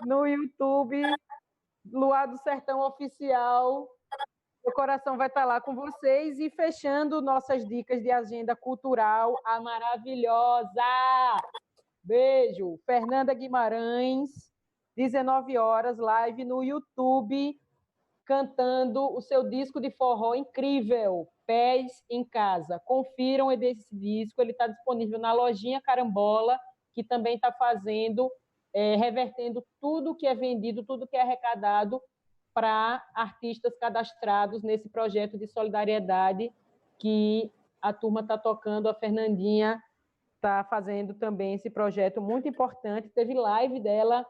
no YouTube, Luar do Sertão Oficial. Meu coração vai estar lá com vocês. E fechando nossas dicas de agenda cultural, a maravilhosa... Beijo. Fernanda Guimarães, 19 horas, live no YouTube, cantando o seu disco de forró incrível, Pés em Casa. Confiram esse disco, ele está disponível na lojinha Carambola, que também está fazendo, revertendo tudo que é vendido, tudo que é arrecadado para artistas cadastrados nesse projeto de solidariedade que a turma está tocando, a Fernandinha está fazendo também esse projeto muito importante. Teve live dela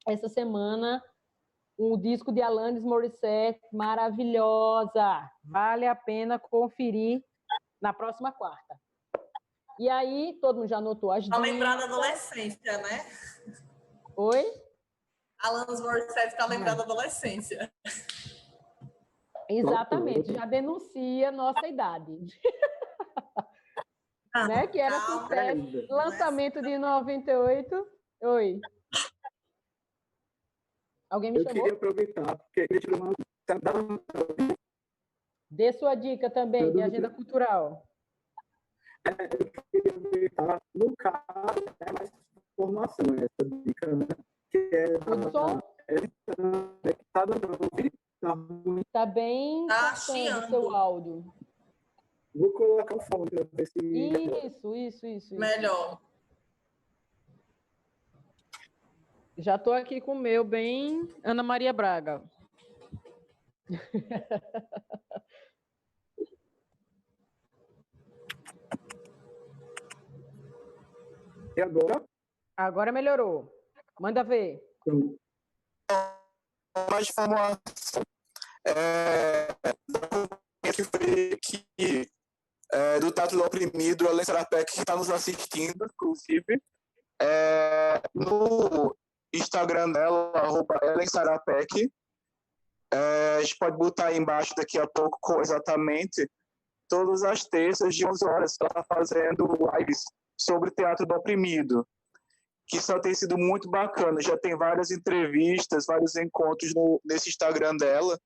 essa semana, um disco de Alanis Morissette, maravilhosa. Vale a pena conferir na próxima quarta. E aí, todo mundo já anotou as dicas. Para lembrar da adolescência, né? Oi? Alanis Morissette para lembrar da adolescência. Exatamente, já denuncia nossa idade. Né? Que era sucesso. Lançamento de 98. Oi. Alguém me chamou? Eu queria aproveitar, porque Dê sua dica também de agenda cultural. No caso, é mais informação, essa dica, né? Que Hudson? Tá bem cortando o seu áudio. Vou colocar o fone para ver se... Isso. Melhor. Já estou aqui com o meu, bem Ana Maria Braga. E agora? Agora melhorou. Manda ver. Mais de formulação. Do Teatro do Oprimido, a Ellen Sarapec, que está nos assistindo, inclusive, no Instagram dela, @EllenSarapec. A gente pode botar aí embaixo daqui a pouco exatamente todas as terças de 11 horas ela está fazendo lives sobre o Teatro do Oprimido, que só tem sido muito bacana. Já tem várias entrevistas, vários encontros nesse Instagram dela,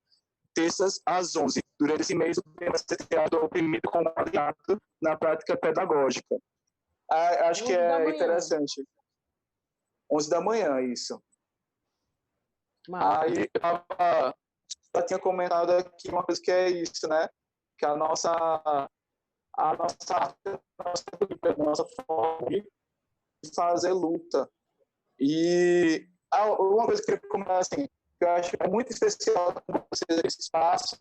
terças às 11. Durante esse mês, o tema vai ser Teatro do Oprimido como aliado na prática pedagógica. Acho que é interessante. 11 da manhã, isso. Aí, eu tinha comentado aqui uma coisa que é isso, né? Que a nossa forma de fazer luta. E uma coisa que eu queria comentar, assim, que eu acho que é muito especial para vocês esse espaço,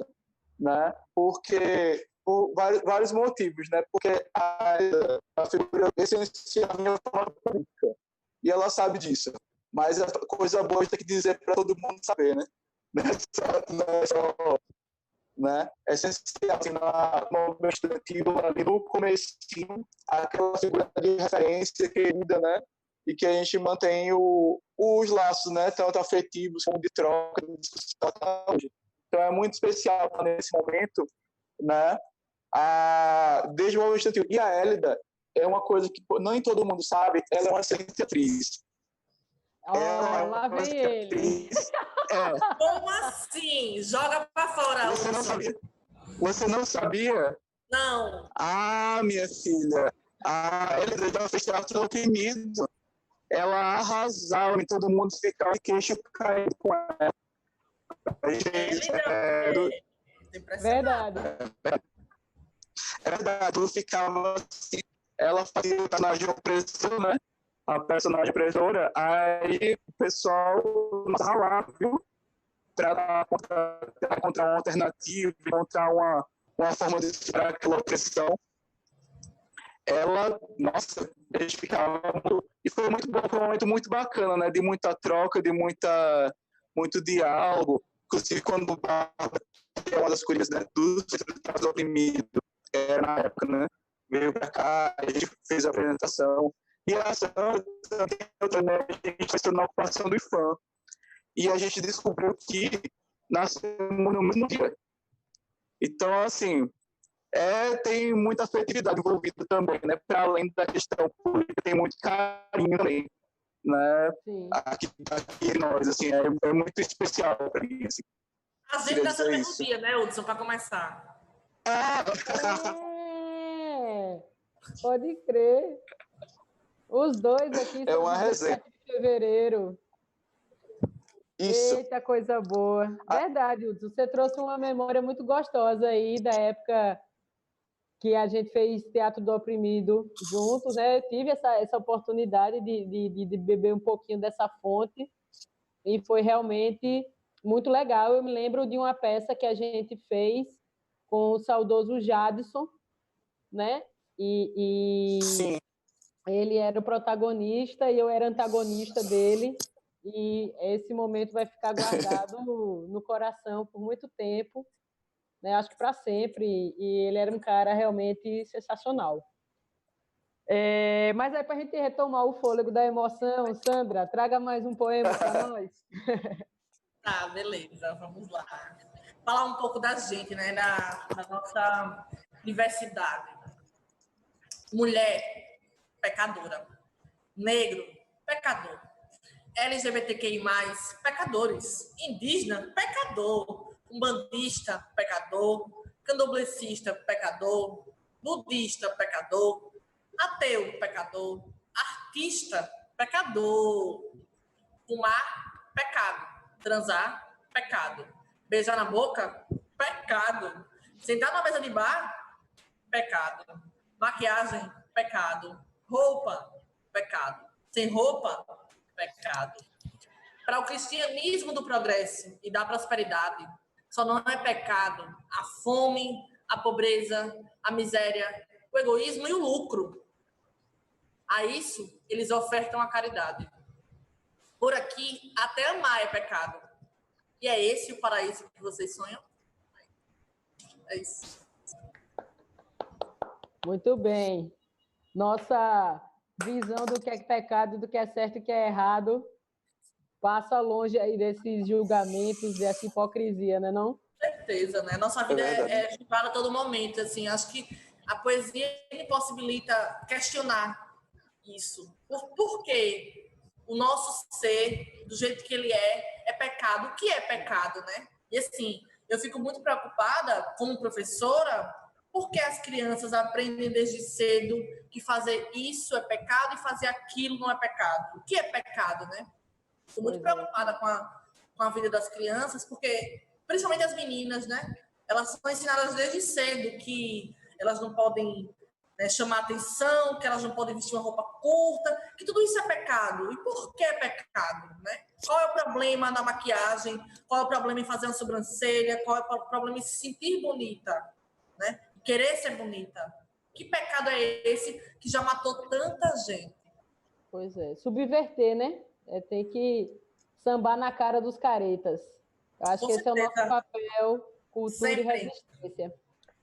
né? Porque por vários motivos, né? Porque a figura essencial é a minha forma pública. E ela sabe disso. Mas a coisa boa é ter que dizer para todo mundo saber, né? Né? É essencial, assim, no estudantil, ali no comecinho, aquela figura de referência querida, né? E que a gente mantém os laços, né? Tanto afetivos como de troca, de discussão. Então é muito especial nesse momento, né? Desde o momento estudantil. E a Hélida é uma coisa que nem todo mundo sabe, ela é uma excelente atriz. Lá vem ele. Como assim? Joga pra fora. Você não sabia? Você não sabia? Não. Minha filha. Ela já fez Teatro do Oprimido. Ela arrasava e todo mundo ficava de queixo caído com ela. Verdade. É verdade. Eu ficava assim. Ela fazia o personagem opressor, né? A personagem opressora. Aí o pessoal estava lá, viu? Para encontrar uma alternativa, encontrar uma forma de superar aquela opressão. Nossa, a gente ficava e foi muito bom, foi um momento muito bacana, né? De muita troca, de muito diálogo. Inclusive, quando o Bárbara, que é uma das curias, né, do Teatro do Oprimido, na época, né? Veio para cá, a gente fez a apresentação. E a outra, né? A gente foi na ocupação do IFAM. E a gente descobriu que nasceu no mesmo dia. Então, assim, tem muita afetividade envolvida também, né? Para além da questão política, tem muito carinho também, né? Aqui nós, assim, é muito especial para isso. A gente dessa mesmo dia, né, Hudson, para começar. Pode crer. Os dois aqui são uma resenha. De fevereiro. Isso. Eita, coisa boa. Verdade, Hudson. Você trouxe uma memória muito gostosa aí da época que a gente fez Teatro do Oprimido juntos, né? Eu tive essa oportunidade de beber um pouquinho dessa fonte e foi realmente muito legal. Eu me lembro de uma peça que a gente fez com o saudoso Jadson, né? Sim. Ele era o protagonista e eu era antagonista dele. E esse momento vai ficar guardado no coração por muito tempo, né? Acho que para sempre. E ele era um cara realmente sensacional. Mas aí, para a gente retomar o fôlego da emoção, Sandra, traga mais um poema para nós. Tá, beleza, vamos lá. Falar um pouco da gente, né? Da nossa diversidade. Mulher, pecadora. Negro, pecador. LGBTQI+, pecadores. Indígena, pecador. Umbandista, pecador. candomblessista, pecador, budista, pecador, ateu, pecador, artista, pecador, fumar, pecado, transar, pecado, beijar na boca, pecado, sentar na mesa de bar, pecado, maquiagem, pecado, roupa, pecado, sem roupa, pecado. Para o cristianismo do progresso e da prosperidade, só não é pecado a fome, a pobreza, a miséria, o egoísmo e o lucro. A isso, eles ofertam a caridade. Por aqui, até amar é pecado. E é esse o paraíso que vocês sonham? É isso. Muito bem. Nossa visão do que é pecado, do que é certo e do que é errado passa longe aí desses julgamentos, dessa hipocrisia, né, não? Com certeza, né? Nossa vida é julgada a todo momento, assim. Acho que a poesia possibilita questionar isso. Por quê? O nosso ser, do jeito que ele é pecado. O que é pecado, né? E assim, eu fico muito preocupada como professora, porque as crianças aprendem desde cedo que fazer isso é pecado e fazer aquilo não é pecado. O que é pecado, né? Estou muito preocupada com a vida das crianças, porque, principalmente as meninas, né? Elas são ensinadas desde cedo que elas não podem, né, chamar atenção, que elas não podem vestir uma roupa curta, que tudo isso é pecado. E por que é pecado, né? Qual é o problema na maquiagem? Qual é o problema em fazer uma sobrancelha? Qual é o problema em se sentir bonita, né? Querer ser bonita? Que pecado é esse que já matou tanta gente? Pois é, subverter, né? Tem que sambar na cara dos caretas. Eu acho que esse é o nosso papel, cultura e resistência.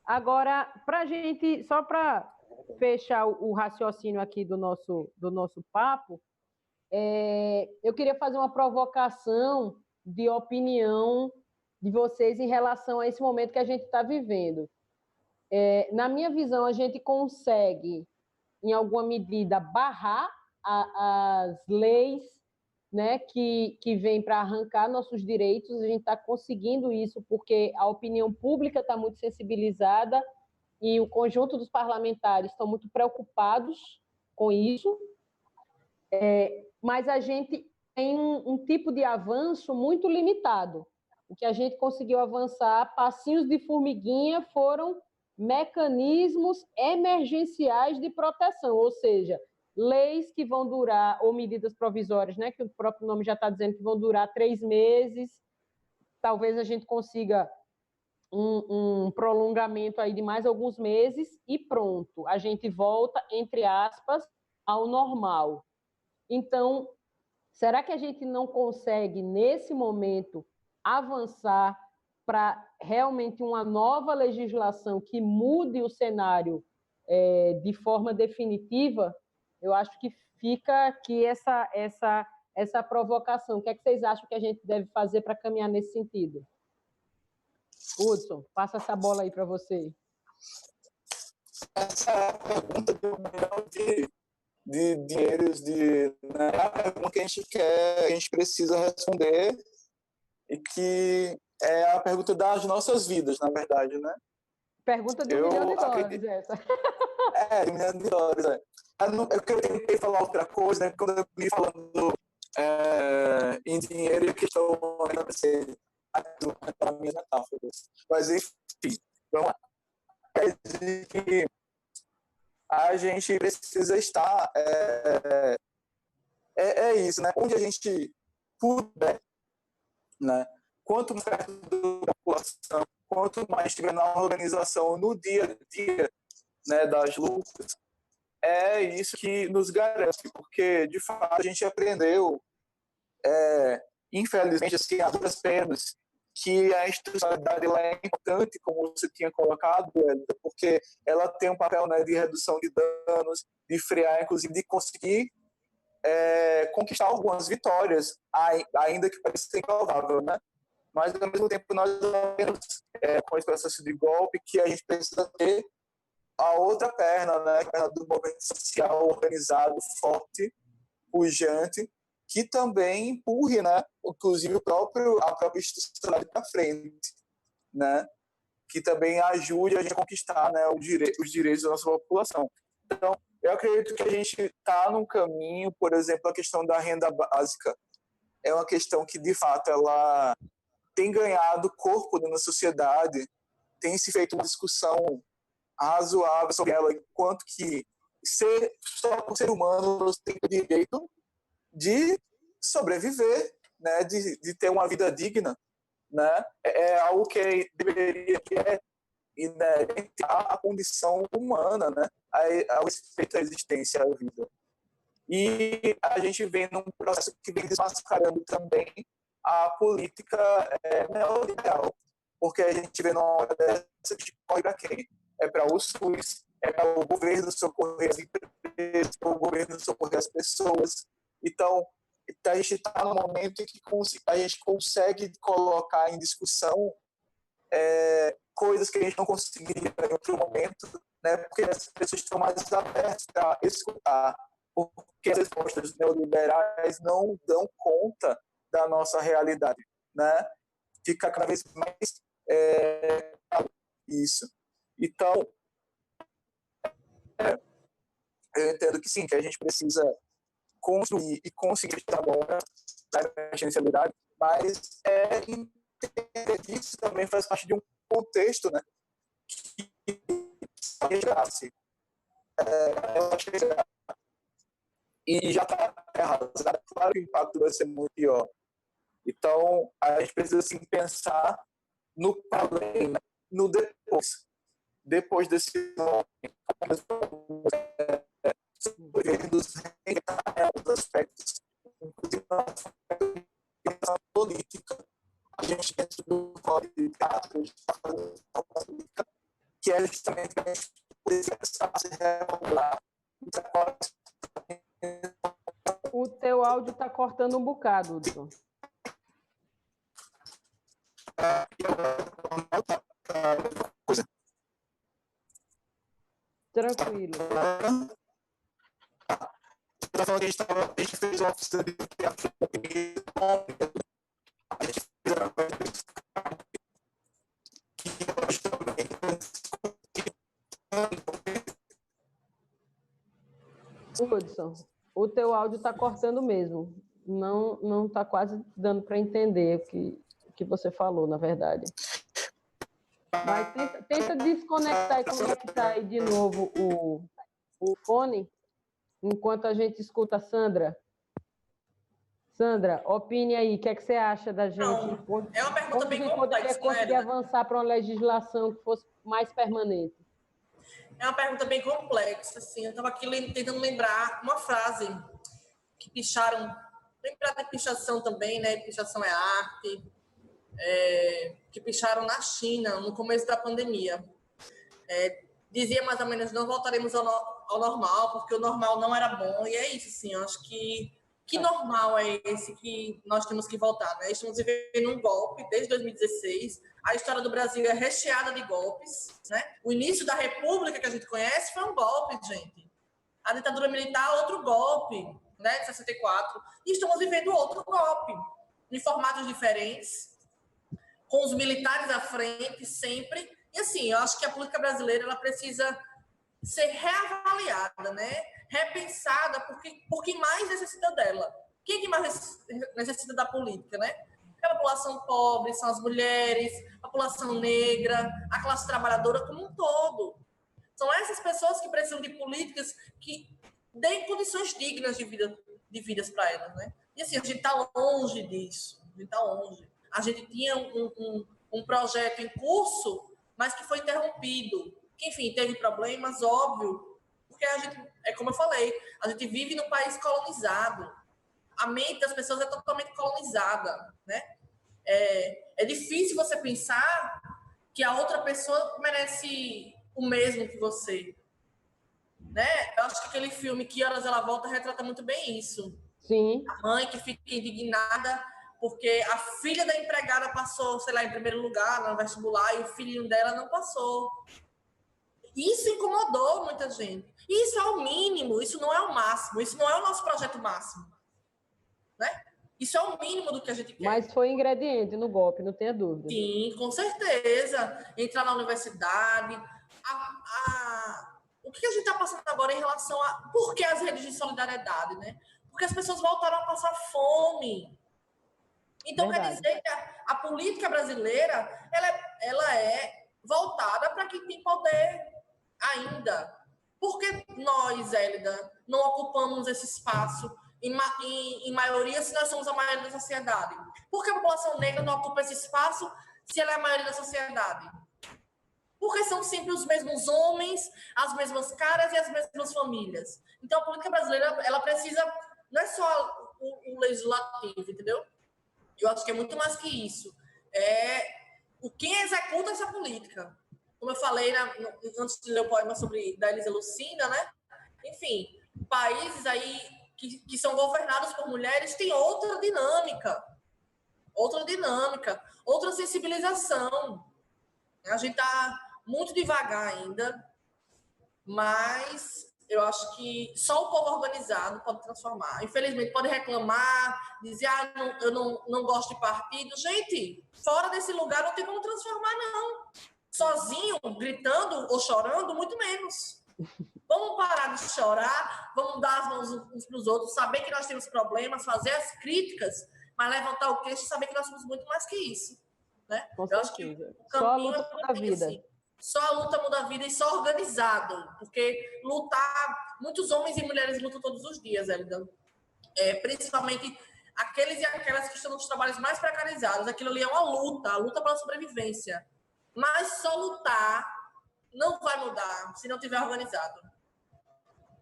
Agora, para gente, só para fechar o raciocínio aqui do nosso papo, eu queria fazer uma provocação de opinião de vocês em relação a esse momento que a gente está vivendo. Na minha visão, a gente consegue, em alguma medida, barrar as leis, né, que vêm para arrancar nossos direitos. A gente está conseguindo isso porque a opinião pública está muito sensibilizada e o conjunto dos parlamentares estão muito preocupados com isso, mas a gente tem um tipo de avanço muito limitado. O que a gente conseguiu avançar, passinhos de formiguinha, foram mecanismos emergenciais de proteção, ou seja, leis que vão durar, ou medidas provisórias, né, que o próprio nome já está dizendo que vão durar 3 meses, talvez a gente consiga um prolongamento aí de mais alguns meses e pronto, a gente volta, entre aspas, ao normal. Então, será que a gente não consegue, nesse momento, avançar para realmente uma nova legislação que mude o cenário de forma definitiva? Eu acho que fica aqui essa provocação. O que é que vocês acham que a gente deve fazer para caminhar nesse sentido? Hudson, passa essa bola aí para você. Essa é a pergunta do milhão de dinheiros, né, a pergunta que a gente quer, a gente precisa responder, e que é a pergunta das nossas vidas, na verdade, né? Pergunta de $1 milhão, essa. De $1 milhão, Eu tentei falar outra coisa, né? Quando eu me falando em dinheiro, e questão das minhas metáforas. Mas, enfim, vamos lá. Quer dizer que a gente precisa estar isso, né? Onde a gente puder, né? Quanto mais perto da população, quanto mais estiver na organização, no dia a dia, né, das lutas, é isso que nos garante, porque de fato a gente aprendeu, infelizmente, assim, as duras penas, que a institucionalidade ela é importante, como você tinha colocado, porque ela tem um papel, né, de redução de danos, de frear, inclusive de conseguir conquistar algumas vitórias, ainda que pareça improvável, né? Mas, ao mesmo tempo, nós vemos com esse processo de golpe que a gente precisa ter a outra perna, né? A perna do movimento social organizado, forte, pujante, que também empurre, né, inclusive a própria institucionalidade para frente, né? que também ajude a gente a conquistar, né, os direitos da nossa população. Então, eu acredito que a gente está num caminho, por exemplo, a questão da renda básica. É uma questão que, de fato, ela tem ganhado corpo na sociedade, tem se feito uma discussão razoável sobre ela, enquanto que só o ser humano tem o direito de sobreviver, né, de ter uma vida digna, né, é algo que deveria ter inerente à condição humana, né, ao respeito à existência, à vida. E a gente vem num processo que vem desmascarando também a política neoliberal, porque a gente vê numa hora dessa que corre para quem? É para o SUS, é para o governo socorrer as empresas, para o governo socorrer as pessoas. Então, a gente está no momento em que a gente consegue colocar em discussão coisas que a gente não conseguiria em outro momento, né? Porque as pessoas estão mais abertas a escutar, porque as respostas neoliberais não dão conta da nossa realidade, né? Fica cada vez mais isso. Então, eu entendo que sim, que a gente precisa construir e conseguir estar agora na emergencialidade, mas entender que isso também faz parte de um contexto, né, que chegasse. E já está errado. Claro que o impacto vai ser muito pior. Então, a gente precisa assim, pensar no além, no depois. Depois desse momento, dos aspectos, inclusive na política. A gente dentro do código de teatro, a gente está fazendo uma política que é justamente a gente poder se regular. O teu áudio está cortando um bocado, Hudson. Tranquilo. A gente fez uma oficina de teatro. A gente fez Hudson, o teu áudio está cortando mesmo. Não está quase dando para entender o que você falou, na verdade. Mas tenta desconectar e conectar aí de novo o fone, enquanto a gente escuta a Sandra. Sandra, opine aí, o que é que você acha da gente? Não, é uma pergunta bem complexa, conseguir avançar para uma legislação que fosse mais permanente? É uma pergunta bem complexa, assim. Eu estava aqui tentando lembrar uma frase que picharam, lembrar da pichação também, né? Pichação é arte, que picharam na China no começo da pandemia. Dizia mais ou menos, não voltaremos ao normal, porque o normal não era bom, e é isso, assim, eu acho que normal é esse que nós temos que voltar, né? Estamos vivendo um golpe desde 2016, a história do Brasil é recheada de golpes, né? O início da República que a gente conhece foi um golpe, gente. A ditadura militar, outro golpe, né, de 64, e estamos vivendo outro golpe, em formatos diferentes, com os militares à frente sempre, e assim, eu acho que a política brasileira ela precisa ser reavaliada, né? Repensada, por quem mais necessita dela. Quem é que mais necessita da política, né? A população pobre, são as mulheres, a população negra, a classe trabalhadora como um todo. São essas pessoas que precisam de políticas que deem condições dignas de vidas para elas, né? E assim, a gente está longe disso, a gente está longe. A gente tinha um projeto em curso, mas que foi interrompido. Que, enfim, teve problemas, óbvio, porque a gente, como eu falei, a gente vive num país colonizado. A mente das pessoas é totalmente colonizada, né? É difícil você pensar que a outra pessoa merece o mesmo que você, né? Eu acho que aquele filme Que Horas Ela Volta retrata muito bem isso. Sim. A mãe que fica indignada porque a filha da empregada passou, sei lá, em primeiro lugar no vestibular e o filhinho dela não passou. Isso incomodou muita gente. Isso é o mínimo, isso não é o máximo, isso não é o nosso projeto máximo, né? Isso é o mínimo do que a gente quer. Mas foi ingrediente no golpe, não tenha dúvida. Sim, com certeza. Entrar na universidade. O que a gente está passando agora em relação a... Por que as redes de solidariedade, né? Porque as pessoas voltaram a passar fome. Então, Verdade. quer dizer que a política brasileira, ela é voltada para quem tem poder ainda. Por que nós, Hélida, não ocupamos esse espaço em maioria se nós somos a maioria da sociedade? Por que a população negra não ocupa esse espaço se ela é a maioria da sociedade? Porque são sempre os mesmos homens, as mesmas caras e as mesmas famílias. Então, a política brasileira, ela precisa... Não é só o legislativo, entendeu? Eu acho que é muito mais que isso. Quem executa essa política. Como eu falei antes de ler o poema da Elisa Lucina, né? Enfim, países aí que são governados por mulheres têm outra dinâmica, outra sensibilização. A gente está muito devagar ainda, mas eu acho que só o povo organizado pode transformar. Infelizmente, pode reclamar, dizer, eu não gosto de partido. Gente, fora desse lugar não tem como transformar, não. Sozinho, gritando ou chorando, muito menos. Vamos parar de chorar, vamos dar as mãos uns para os outros, saber que nós temos problemas, fazer as críticas, mas levantar o queixo e saber que nós somos muito mais que isso. Né? Com eu acho que só a luta muda a vida. Assim, só a luta muda a vida e só organizado. Porque lutar... Muitos homens e mulheres lutam todos os dias, Hélida. Principalmente aqueles e aquelas que estão nos trabalhos mais precarizados. Aquilo ali é uma luta, a luta pela sobrevivência. Mas só lutar não vai mudar se não tiver organizado.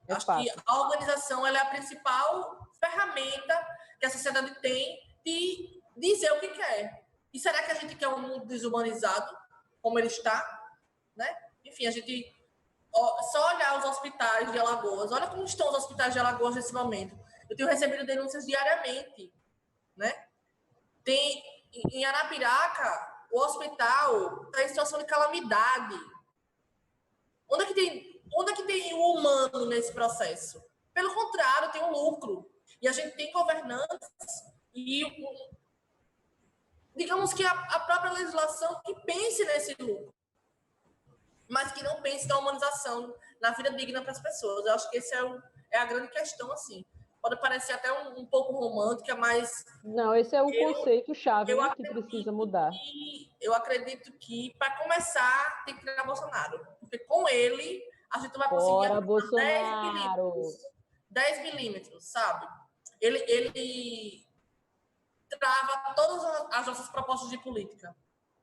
Acho que a organização ela é a principal ferramenta que a sociedade tem de dizer o que quer. E será que a gente quer um mundo desumanizado, como ele está? Né? Enfim, a gente... Só olhar os hospitais de Alagoas. Olha como estão os hospitais de Alagoas nesse momento. Eu tenho recebido denúncias diariamente. Né? Em Arapiraca, o hospital está em situação de calamidade. Onde é que tem o humano nesse processo? Pelo contrário, tem um lucro. E a gente tem governantes e, digamos que a própria legislação que pense nesse lucro, mas que não pense na humanização, na vida digna para as pessoas. Eu acho que esse é a grande questão, assim. Pode parecer até um pouco romântica, mas... Não, esse é o conceito-chave, né, que precisa mudar. Eu acredito que, para começar, tem que tirar Bolsonaro. Porque com ele, a gente vai conseguir... Bolsonaro! 10 milímetros, sabe? Ele trava todas as nossas propostas de política,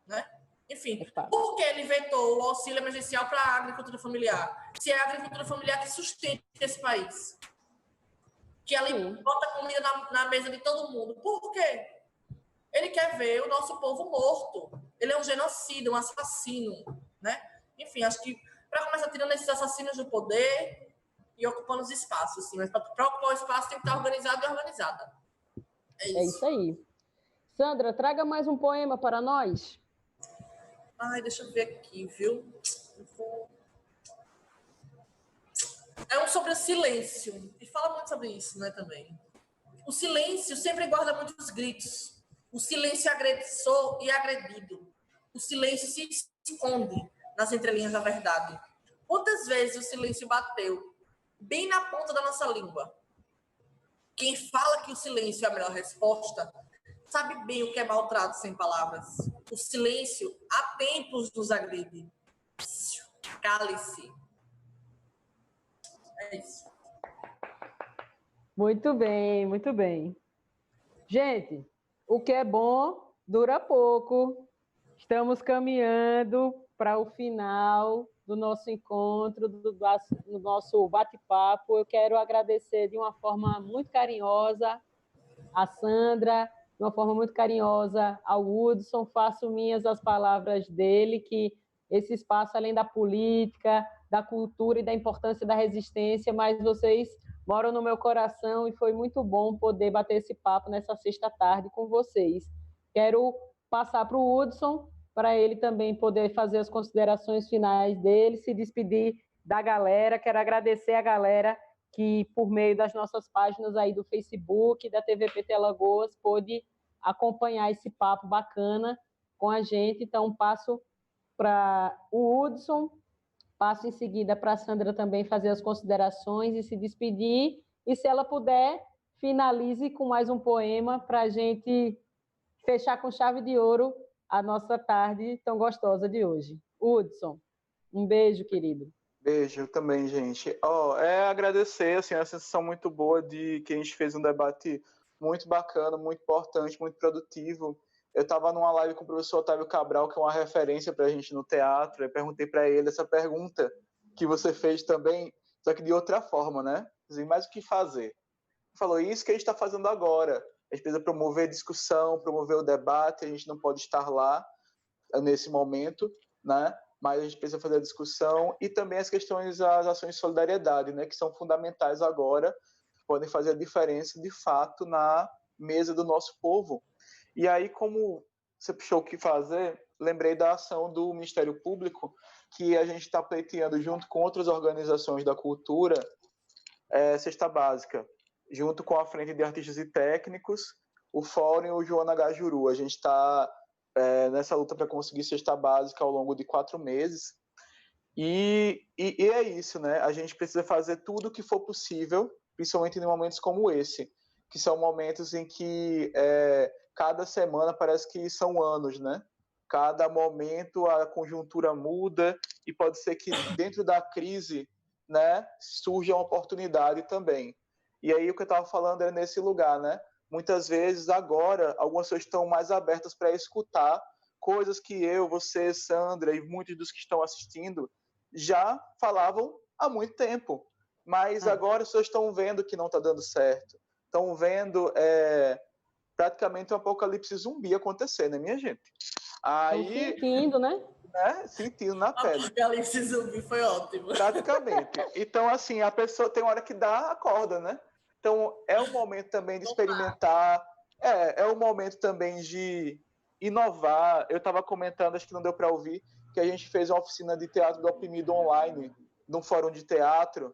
né? Enfim, por que ele vetou o auxílio emergencial para a agricultura familiar? Se é a agricultura familiar que sustenta esse país. Que ela bota comida na mesa de todo mundo. Por quê? Ele quer ver o nosso povo morto. Ele é um genocida, um assassino, né? Enfim, acho que para começar tirando esses assassinos do poder e ocupando os espaços, assim, mas para ocupar o espaço tem que estar organizado e organizada. É isso aí. Sandra, traga mais um poema para nós. Ai, deixa eu ver aqui, viu? É um sobre o silêncio. E fala muito sobre isso, né, também. O silêncio sempre guarda muitos gritos. O silêncio é agressor e agredido. O silêncio se esconde nas entrelinhas da verdade. Quantas vezes o silêncio bateu bem na ponta da nossa língua? Quem fala que o silêncio é a melhor resposta sabe bem o que é maltrato sem palavras. O silêncio há tempos nos agride. Cale-se. É isso. Muito bem, muito bem. Gente, o que é bom dura pouco. Estamos caminhando para o final do nosso encontro, do nosso bate-papo. Eu quero agradecer de uma forma muito carinhosa a Sandra, de uma forma muito carinhosa ao Hudson. Faço minhas as palavras dele, que esse espaço, além da política, da cultura e da importância da resistência, mas vocês moram no meu coração e foi muito bom poder bater esse papo nessa sexta-tarde com vocês. Quero passar para o Hudson, para ele também poder fazer as considerações finais dele, se despedir da galera. Quero agradecer a galera que, por meio das nossas páginas aí do Facebook, da TV PT Alagoas, pôde acompanhar esse papo bacana com a gente. Então, passo para o Hudson, passo em seguida para a Sandra também fazer as considerações e se despedir. E, se ela puder, finalize com mais um poema para a gente fechar com chave de ouro a nossa tarde tão gostosa de hoje. Hudson, um beijo, querido. Beijo também, gente. Agradecer, assim, a sensação muito boa de que a gente fez um debate muito bacana, muito importante, muito produtivo. Eu estava numa live com o professor Otávio Cabral, que é uma referência para a gente no teatro. Eu perguntei para ele essa pergunta que você fez também, só que de outra forma, né? Assim, mas o que fazer? Ele falou, isso que a gente está fazendo agora. A gente precisa promover discussão, promover o debate, a gente não pode estar lá nesse momento, né? Mas a gente precisa fazer a discussão e também as questões, as ações de solidariedade, né, que são fundamentais agora, podem fazer a diferença, de fato, na mesa do nosso povo. E aí, como você puxou o que fazer, lembrei da ação do Ministério Público, que a gente está pleiteando junto com outras organizações da cultura, Cesta Básica, junto com a Frente de Artistas e Técnicos, o Fórum e o Joana Gajuru. A gente está nessa luta para conseguir cesta básica ao longo de 4 meses. E é isso, né? A gente precisa fazer tudo o que for possível, principalmente em momentos como esse, que são momentos em que cada semana parece que são anos, né? Cada momento a conjuntura muda e pode ser que dentro da crise, né, surja uma oportunidade também. E aí o que eu estava falando é nesse lugar, né? Muitas vezes, agora, algumas pessoas estão mais abertas para escutar coisas que eu, você, Sandra e muitos dos que estão assistindo já falavam há muito tempo. Mas agora as pessoas estão vendo que não está dando certo. Estão vendo praticamente um apocalipse zumbi acontecer, né, minha gente? Aí, estão sentindo, né? Sentindo na pele. Apocalipse zumbi foi ótimo. Praticamente. Então, assim, a pessoa tem hora que dá a corda, né? Então, é um momento também de experimentar, é um momento também de inovar. Eu estava comentando, acho que não deu para ouvir, que a gente fez uma oficina de teatro do oprimido online, num fórum de teatro,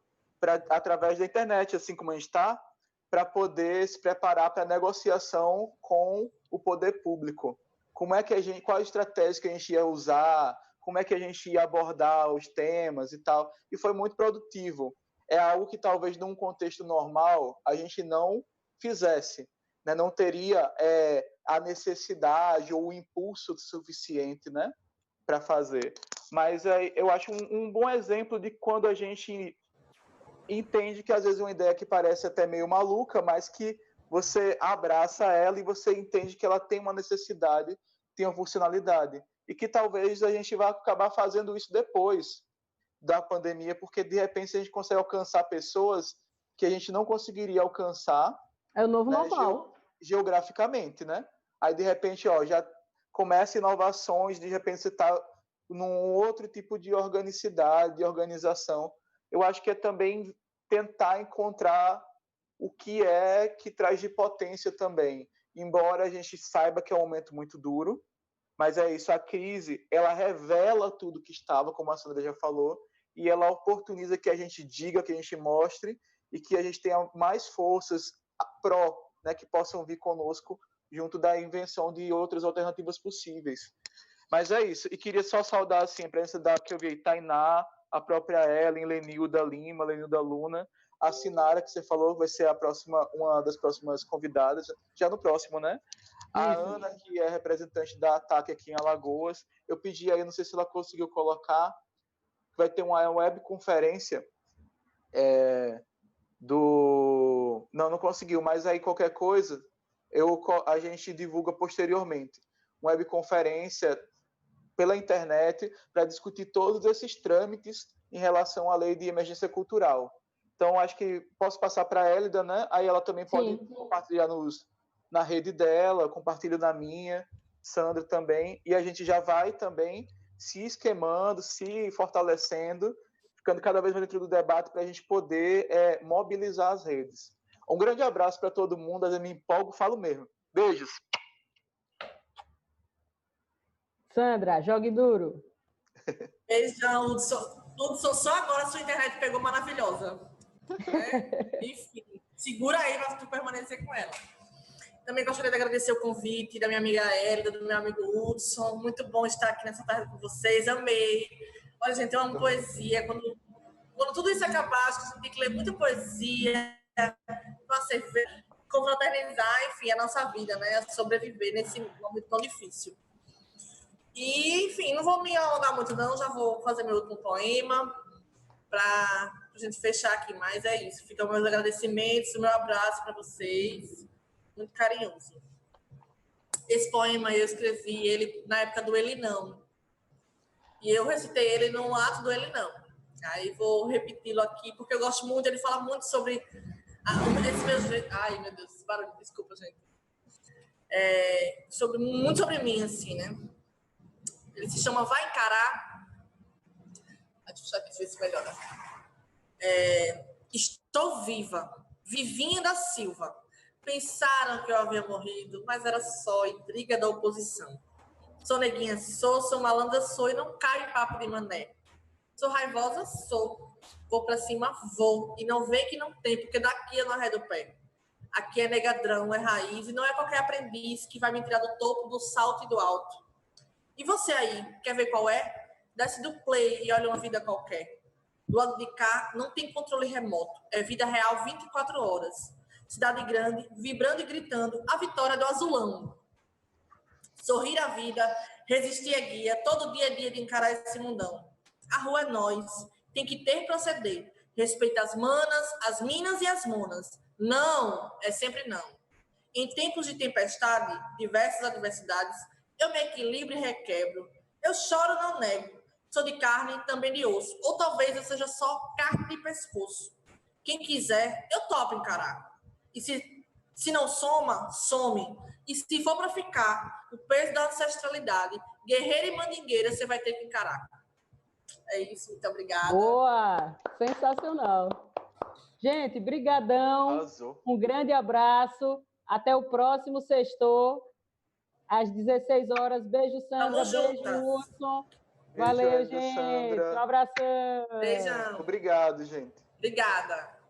através da internet, assim como a gente está, para poder se preparar para a negociação com o poder público. Como é que qual a estratégia que a gente ia usar, como é que a gente ia abordar os temas e tal. E foi muito produtivo. É algo que talvez num contexto normal a gente não fizesse, né? Não teria a necessidade ou o impulso suficiente, né, para fazer. Mas eu acho um bom exemplo de quando a gente entende que às vezes uma ideia que parece até meio maluca, mas que você abraça ela e você entende que ela tem uma necessidade, tem uma funcionalidade. E que talvez a gente vá acabar fazendo isso depois da pandemia, porque de repente a gente consegue alcançar pessoas que a gente não conseguiria alcançar. É o novo normal. Geograficamente, né? Aí de repente, já começa inovações, de repente você está num outro tipo de organicidade, de organização. Eu acho que é também tentar encontrar o que traz de potência também. Embora a gente saiba que é um momento muito duro, mas é isso, a crise, ela revela tudo que estava, como a Sandra já falou, e ela oportuniza que a gente diga, que a gente mostre, e que a gente tenha mais forças né, que possam vir conosco junto da invenção de outras alternativas possíveis. Mas é isso, e queria só saudar assim, a presença da que eu vi, Tainá, a própria Ellen, Lenilda Lima, Lenilda Luna, a Sinara, que você falou, vai ser uma das próximas convidadas, já no próximo, né? A Ana, que é representante da ATAC aqui em Alagoas. Eu pedi aí, não sei se ela conseguiu colocar, vai ter uma webconferência Não conseguiu, mas aí qualquer coisa a gente divulga posteriormente. Uma webconferência pela internet para discutir todos esses trâmites em relação à lei de emergência cultural. Então, acho que posso passar para a Hélida, né? Aí ela também pode compartilhar na rede dela, compartilho na minha, Sandra também, e a gente já vai também se esquemando, se fortalecendo, ficando cada vez mais dentro do debate para a gente poder mobilizar as redes. Um grande abraço para todo mundo, eu me empolgo, falo mesmo. Beijos! Sandra, jogue duro. Beijão, Hudson. Hudson, só agora a sua internet pegou maravilhosa. Enfim, segura aí para tu permanecer com ela. Também gostaria de agradecer o convite da minha amiga Hélida, do meu amigo Hudson. Muito bom estar aqui nessa tarde com vocês. Amei. Olha, gente, eu amo poesia. Quando tudo isso acabar, acho que a gente tem que ler muita poesia, uma cerveja, confraternizar, enfim, a nossa vida, né? Sobreviver nesse momento tão difícil. E, enfim, não vou me alongar muito, não. Já vou fazer meu último poema para a gente fechar aqui. Mas é isso. Ficam meus agradecimentos, o meu abraço para vocês. Muito carinhoso. Esse poema eu escrevi ele na época do Ele Não. E eu recitei ele no ato do Ele Não. Aí vou repeti-lo aqui, porque eu gosto muito, ele fala muito sobre esse meu jeito. Ai, meu Deus, barulho, desculpa, gente. Muito sobre mim, assim, né? Ele se chama Vai Encarar. Deixa eu aqui ver se melhora. Estou viva. Vivinha da Silva. Pensaram que eu havia morrido, mas era só intriga da oposição. Sou neguinha, sou malandra, sou e não caio em papo de mané. Sou raivosa, sou. Vou pra cima, vou. E não vem que não tem, porque daqui eu não arredo o pé. Aqui é negadrão, é raiz, e não é qualquer aprendiz que vai me tirar do topo, do salto e do alto. E você aí, quer ver qual é? Desce do play e olha uma vida qualquer. Do lado de cá, não tem controle remoto. É vida real 24 horas. Cidade grande, vibrando e gritando, a vitória do azulão. Sorrir a vida, resistir a guia, todo dia é dia de encarar esse mundão. A rua é nós, tem que ter proceder. Respeita as manas, as minas e as monas. Não, é sempre não. Em tempos de tempestade, diversas adversidades, eu me equilibro e requebro. Eu choro, não nego. Sou de carne, também de osso. Ou talvez eu seja só carne de pescoço. Quem quiser, eu topo encarar. E se não soma, some. E se for para ficar, o peso da ancestralidade, guerreira e mandingueira, você vai ter que encarar. É isso, muito obrigada. Boa! Sensacional. Gente, brigadão. Arrasou. Um grande abraço. Até o próximo sextor, às 16 horas. Beijo, Sandra. Beijo, Hudson. Valeu, Beijo, gente. Sandra. Um abração. Beijão. Obrigado, gente. Obrigada.